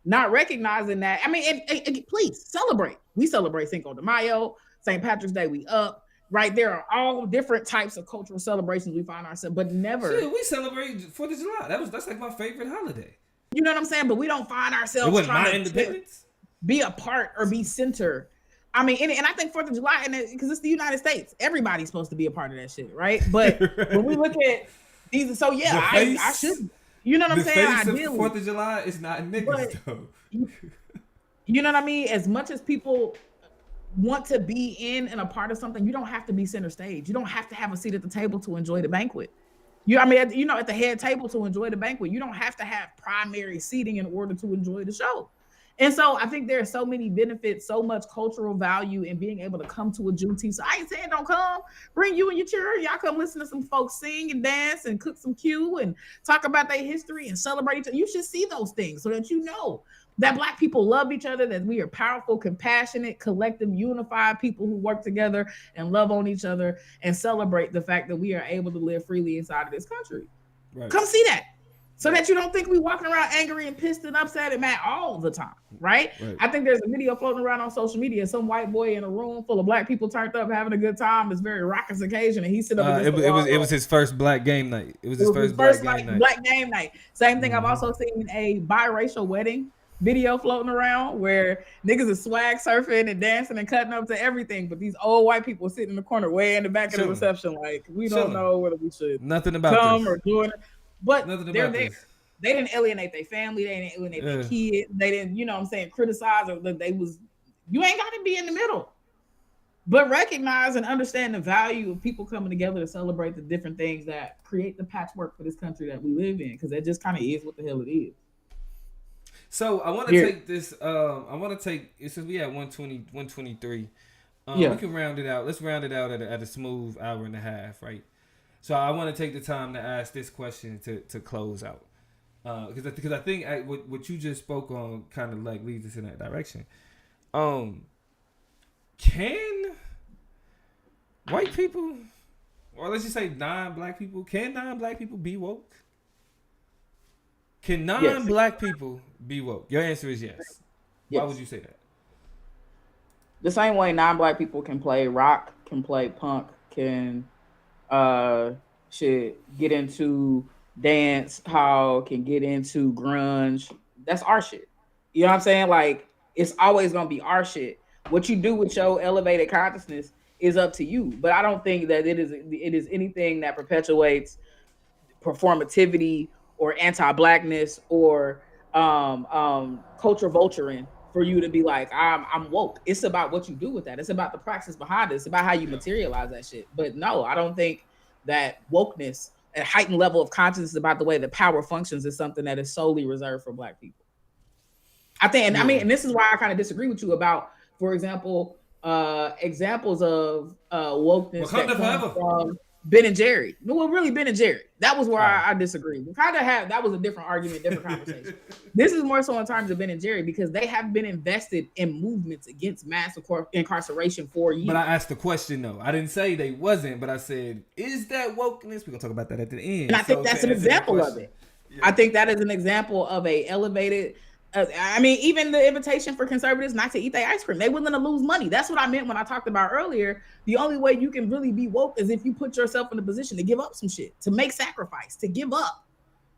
Not recognizing that. I mean, and please celebrate. We celebrate Cinco de Mayo, St. Patrick's Day, we up. Right, there are all different types of cultural celebrations we find ourselves, but never. Shit, we celebrate 4th of July. That's like my favorite holiday. You know what I'm saying? But we don't find ourselves trying to be a part or be center. I mean, and I think 4th of July, and because it's the United States, everybody's supposed to be a part of that shit, right? But when we look at these, so yeah, I should. You know what I'm saying? Ideally, 4th of July is not niggas though. You know what I mean? As much as people want to be in and a part of something, you don't have to be center stage. You don't have to have a seat at the table to enjoy the banquet. At the head table to enjoy the banquet. You don't have to have primary seating in order to enjoy the show. And so I think there are so many benefits, so much cultural value in being able to come to a Juneteenth. So I ain't saying don't come. Bring you and your children. Y'all come listen to some folks sing and dance and cook some Q and talk about their history and celebrate each other. You should see those things so that you know that Black people love each other, that we are powerful, compassionate, collective, unified people who work together and love on each other and celebrate the fact that we are able to live freely inside of this country. Right. Come see that. So that you don't think we walking around angry and pissed and upset and mad all the time, right? I think there's a video floating around on social media. Some white boy in a room full of Black people turned up having a good time. It's very raucous occasion, and he's sitting up. It was his first Black game night. It was his first Black game night. Same thing. I've also seen a biracial wedding video floating around where niggas are swag surfing and dancing and cutting up to everything, but these old white people sitting in the corner way in the back of the reception, like we don't know whether we should come or join it. But they're there. They didn't alienate their family. They didn't alienate their kids. They didn't, you know what I'm saying, criticize or you ain't got to be in the middle. But recognize and understand the value of people coming together to celebrate the different things that create the patchwork for this country that we live in, because that just kind of is what the hell it is. So I want to take this, since we at 120, 123, we can round it out. Let's round it out at a smooth hour and a half, right? So I want to take the time to ask this question to close out, because I think what you just spoke on kind of like leads us in that direction. Can white people, or let's just say non-Black people, can non-Black people be woke? Can non-Black people be woke? Your answer is yes. Why would you say that? The same way non-Black people can play rock, can play punk, can should get into dance hall, can get into grunge. That's our shit. You know what I'm saying? Like, it's always gonna be our shit. What you do with your elevated consciousness is up to you. But I don't think that it is anything that perpetuates performativity or anti-Blackness or culture vulturing for you to be like, I'm woke. It's about what you do with that. It's about the praxis behind it. It's about how you materialize that shit. But no, I don't think that wokeness, a heightened level of consciousness about the way that power functions, is something that is solely reserved for Black people. I think, and I mean, and this is why I kind of disagree with you about, for example, examples of wokeness that come from Ben and Jerry. Well, really, Ben and Jerry. That was where I disagree. We kind of that was a different argument, different conversation. This is more so in terms of Ben and Jerry, because they have been invested in movements against mass incarceration for years. But I asked the question though. I didn't say they wasn't, but I said, is that wokeness? We're gonna talk about that at the end. And I think that's an example of it. Yeah. I think that is an example of a elevated. I mean, even the invitation for conservatives not to eat their ice cream, they willing to lose money. That's what I meant when I talked about earlier. The only way you can really be woke is if you put yourself in a position to give up some shit, to make sacrifice, to give up,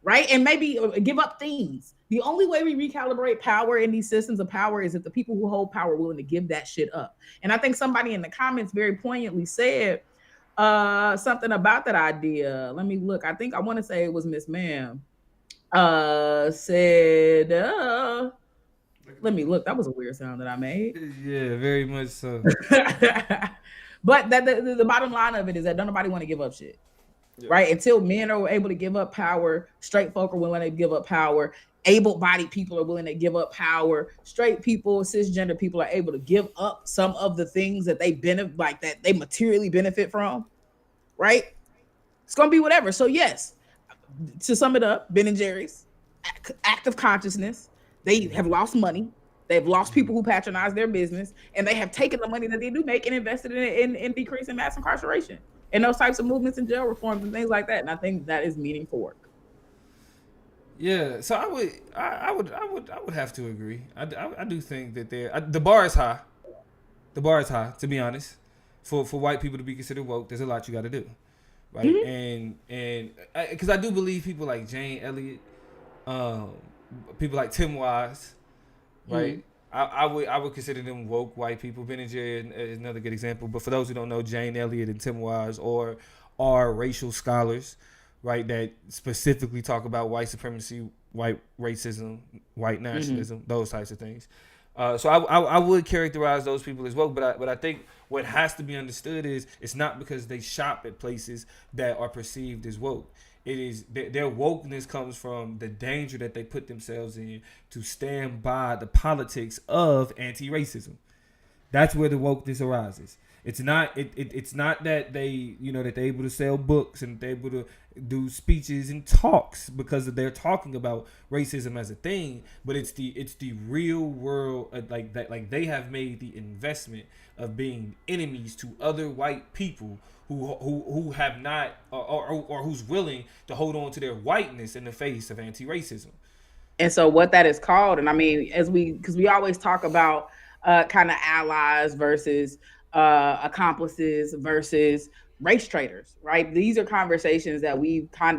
right? And maybe give up things. The only way we recalibrate power in these systems of power is if the people who hold power are willing to give that shit up. And I think somebody in the comments very poignantly said something about that idea. Let me look. I think I want to say it was Miss Ma'am. Said let me look. That was a weird sound that I made. Yeah, very much so. But that the bottom line of it is that don't nobody want to give up shit. Yeah. Right? Until men are able to give up power, straight folk are willing to give up power, able-bodied people are willing to give up power, straight people, cisgender people are able to give up some of the things that they benefit, like that they materially benefit from, right? It's gonna be whatever. So yes, to sum it up, Ben and Jerry's, act of consciousness, they have lost money, they've lost people who patronize their business, and they have taken the money that they do make and invested in it in decreasing mass incarceration and those types of movements and jail reforms and things like that. And I think that is meaningful work. Yeah, so I would have to agree. I do think that the bar is high. The bar is high, to be honest. For white people to be considered woke, there's a lot you got to do, right? Mm-hmm. And because I do believe people like Jane Elliott, people like Tim Wise, right? Mm-hmm. I would consider them woke white people. Ben and Jerry is another good example. But for those who don't know, Jane Elliott and Tim Wise are racial scholars, right, that specifically talk about white supremacy, white racism, white nationalism, those types of things. So I would characterize those people as well, but I think what has to be understood is it's not because they shop at places that are perceived as woke. It is their wokeness comes from the danger that they put themselves in to stand by the politics of anti-racism. That's where the wokeness arises. It's not it's not that they that they're able to sell books and they're able to do speeches and talks because they're talking about racism as a thing, but it's the real world like that, like they have made the investment of being enemies to other white people who have not or who's willing to hold on to their whiteness in the face of anti-racism. And so what that is called, and I mean, because we always talk about kind of allies versus accomplices versus race traders, right? These are conversations that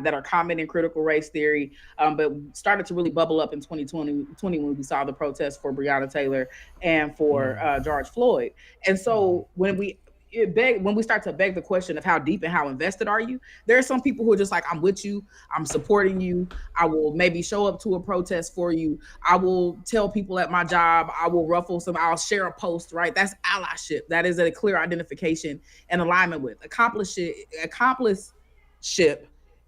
that are common in critical race theory, but started to really bubble up in 2020 when we saw the protests for Breonna Taylor and for George Floyd. And so when we start to beg the question of how deep and how invested are you, there are some people who are just like, I'm with you, I'm supporting you, I will maybe show up to a protest for you, I will tell people at my job, I will I'll share a post, right? That's allyship. That is a clear identification and alignment with. Accomplishship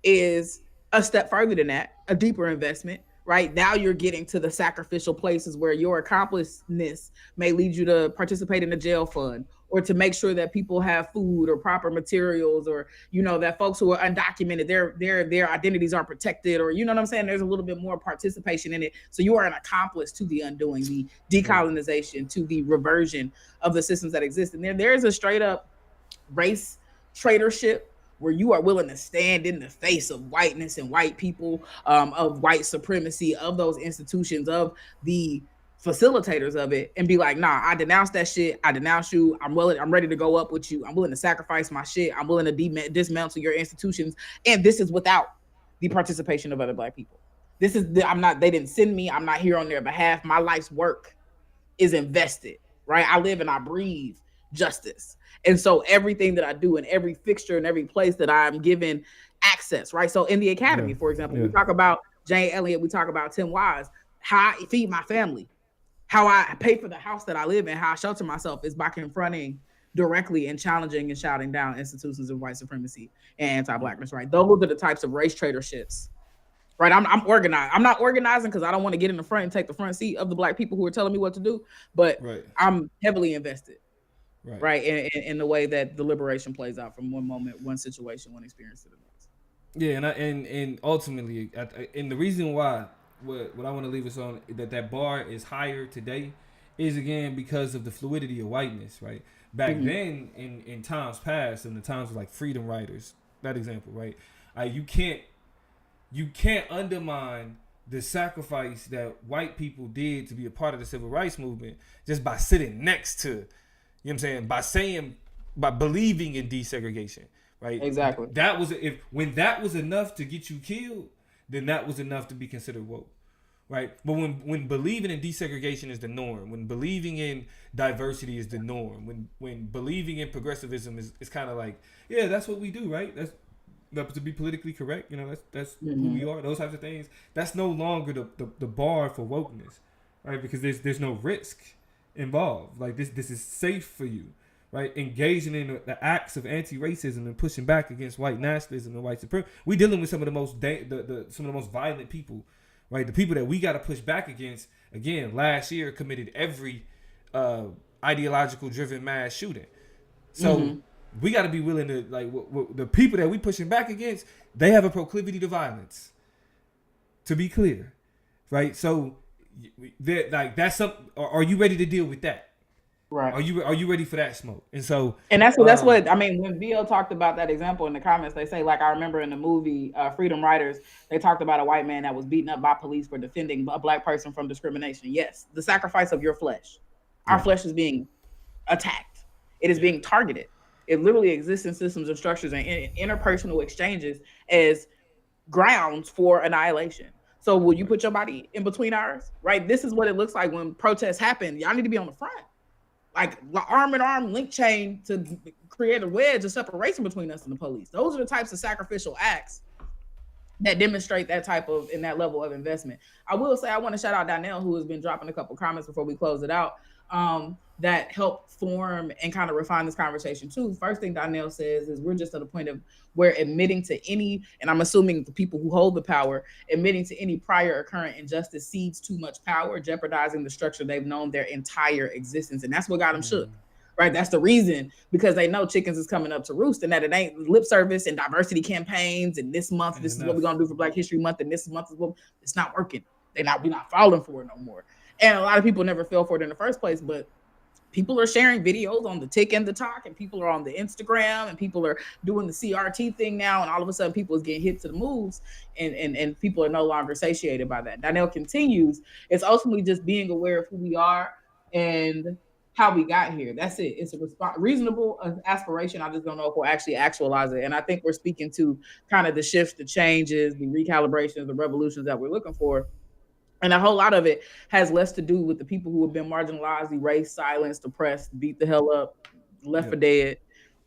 is a step further than that, a deeper investment, right? Now you're getting to the sacrificial places where your accomplishedness may lead you to participate in a jail fund, or to make sure that people have food or proper materials, or, that folks who are undocumented, their identities are protected, or, you know what I'm saying? There's a little bit more participation in it. So you are an accomplice to the undoing, the decolonization, to the reversion of the systems that exist. And there is a straight up race tradership where you are willing to stand in the face of whiteness and white people, of white supremacy, of those institutions, of the facilitators of it, and be like, nah, I denounce that shit. I denounce you. I'm ready to go up with you. I'm willing to sacrifice my shit. I'm willing to dismantle your institutions. And this is without the participation of other Black people. They didn't send me. I'm not here on their behalf. My life's work is invested, right? I live and I breathe justice. And so everything that I do in every fixture and every place that I'm given access, right? So in the academy, for example, we talk about Jane Elliott, we talk about Tim Wise, how I feed my family, how I pay for the house that I live in, how I shelter myself is by confronting directly and challenging and shouting down institutions of white supremacy and anti-Blackness, right? Those are the types of race traderships, right? I'm organized. I'm not organizing because I don't want to get in the front and take the front seat of the Black people who are telling me what to do, but I'm heavily invested, right? In the way that the liberation plays out from one moment, one situation, one experience to the next. Yeah, and ultimately, and the reason why what I want to leave us on, that bar is higher today, is again because of the fluidity of whiteness, right? Back then, in times past, in the times of like freedom riders, that example, right? You can't undermine the sacrifice that white people did to be a part of the civil rights movement just by sitting next to, you know what I'm saying, by believing in desegregation, right? Exactly. When that was enough to get you killed, then that was enough to be considered woke. Right, but when believing in desegregation is the norm, when believing in diversity is the norm, when believing in progressivism is kind of like, yeah, that's what we do, right? That's to be politically correct, you know, that's who we are. Those types of things. That's no longer the bar for wokeness, right? Because there's no risk involved. Like this is safe for you, right? Engaging in the acts of anti-racism and pushing back against white nationalism and white supremacy. We're dealing with some of the most some of the most violent people. Right, the people that we got to push back against, again, last year committed every ideological driven mass shooting. So we got to be willing to, like, the people that we pushing back against, they have a proclivity to violence. To be clear, right? So, that's something. Are you ready to deal with that? Right. Are you ready for that smoke? And so, and that's what I mean. When VO talked about that example in the comments, they say, like, I remember in the movie Freedom Riders, they talked about a white man that was beaten up by police for defending a black person from discrimination. Yes, the sacrifice of your flesh. Our flesh is being attacked. It is being targeted. It literally exists in systems and structures and interpersonal exchanges as grounds for annihilation. So will you put your body in between ours? Right. This is what it looks like when protests happen. Y'all need to be on the front. Like arm in arm link chain to create a wedge of separation between us and the police. Those are the types of sacrificial acts that demonstrate that type of and that level of investment. I will say I want to shout out Donnell, who has been dropping a couple comments before we close it out, that helped form and kind of refine this conversation too. First thing Donnell says is we're just at a point of where admitting to any, and I'm assuming the people who hold the power, admitting to any prior or current injustice cedes too much power, jeopardizing the structure they've known their entire existence. And that's what got them shook, right? That's the reason, because they know chickens is coming up to roost, and that it ain't lip service and diversity campaigns. And this month, this is what we're going to do for Black History Month. And this month is what it's not working. We're not falling for it no more. And a lot of people never fell for it in the first place, but people are sharing videos on the Tick and the Talk, and people are on the Instagram, and people are doing the CRT thing now, and all of a sudden people is getting hit to the moves, and people are no longer satiated by that. Donnell continues, it's ultimately just being aware of who we are and how we got here. That's it. It's a reasonable aspiration. I just don't know if we'll actually actualize it. And I think we're speaking to kind of the shifts, the changes, the recalibrations, the revolutions that we're looking for. And a whole lot of it has less to do with the people who have been marginalized, erased, silenced, oppressed, beat the hell up, left for dead,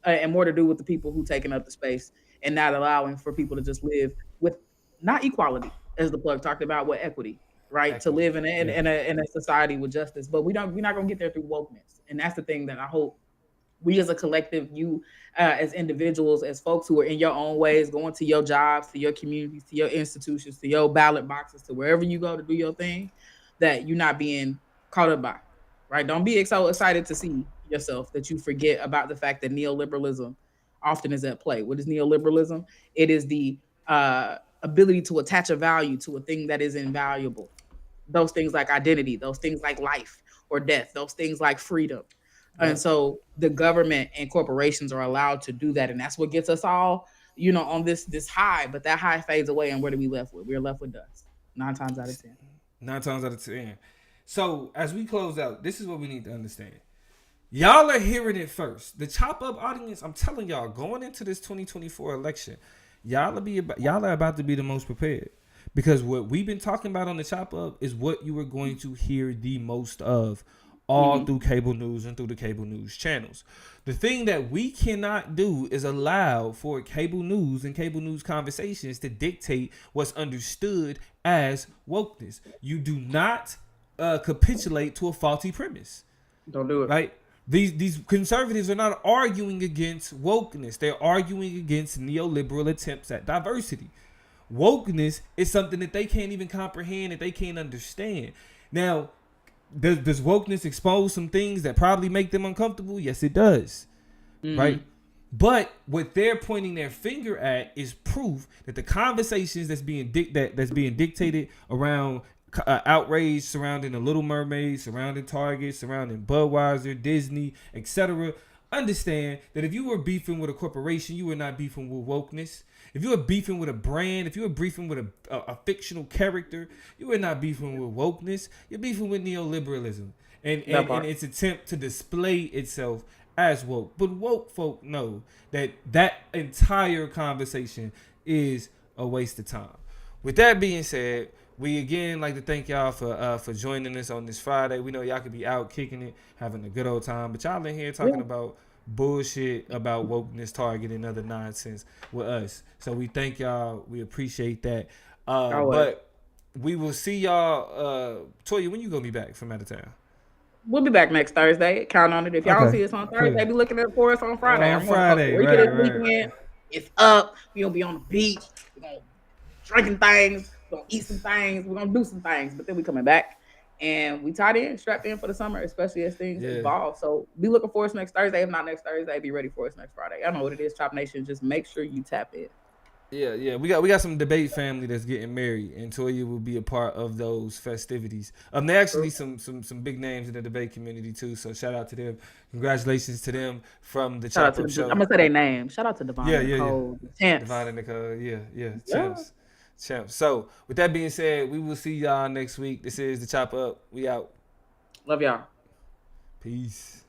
and more to do with the people who taking up the space and not allowing for people to just live with not equality, as the plug talked about, with equity, right? To live in a society with justice. But we're not going to get there through wokeness. And that's the thing that I hope we as a collective, you as individuals, as folks who are in your own ways, going to your jobs, to your communities, to your institutions, to your ballot boxes, to wherever you go to do your thing, that you're not being caught up by, right? Don't be so excited to see yourself that you forget about the fact that neoliberalism often is at play. What is neoliberalism? It is the ability to attach a value to a thing that is invaluable. Those things like identity, those things like life or death, those things like freedom. And so the government and corporations are allowed to do that. And that's what gets us all, on this high. But that high fades away. And what are we left with? We're left with dust. 9 times out of 10. 9 times out of 10. So as we close out, this is what we need to understand. Y'all are hearing it first. The Chop Up audience, I'm telling y'all, going into this 2024 election, y'all are about to be the most prepared. Because what we've been talking about on the Chop Up is what you are going to hear the most of all through cable news and through the cable news channels. The thing that we cannot do is allow for cable news and cable news conversations to dictate what's understood as wokeness. You do not capitulate to a faulty premise. Don't do it. Right? These conservatives are not arguing against wokeness. They're arguing against neoliberal attempts at diversity. Wokeness is something that they can't even comprehend, that they can't understand. Now, does wokeness expose some things that probably make them uncomfortable? Yes, it does. Right? But what they're pointing their finger at is proof that the conversations that's being dictated around outrage surrounding the Little Mermaid, surrounding Target, surrounding Budweiser, Disney, etc. Understand that if you were beefing with a corporation, you were not beefing with wokeness. If you were beefing with a brand, if you were beefing with a fictional character, you were not beefing with wokeness. You're beefing with neoliberalism and its attempt to display itself as woke. But woke folk know that entire conversation is a waste of time. with that being said, we again like to thank y'all for joining us on this Friday. We know y'all could be out kicking it, having a good old time, but y'all in here talking about bullshit about wokeness, targeting other nonsense with us. So we thank y'all. We appreciate that. But we will see y'all. Toya, when you gonna be back from out of town? We'll be back next Thursday. Count on it. If y'all don't see us on Thursday, be looking for us on Friday. On Friday, weekend. It's up. We'll be on the beach. We're gonna drinking things. We're gonna eat some things. We're gonna do some things. But then we coming back. And we tied in, strapped in for the summer, especially as things evolve. So be looking for us next Thursday. If not next Thursday, be ready for us next Friday. I know what it is, Chop Nation. Just make sure you tap in. Yeah. We got some debate family that's getting married, and Toya will be a part of those festivities. There actually some big names in the debate community too. So shout out to them. Congratulations to them from the Chop Up Show. I'm gonna say their name. Shout out to Devon and Nicole. Devon and Nicole. Champs. So with that being said, we will see y'all next week. This is the Chop Up. We out. Love y'all. Peace.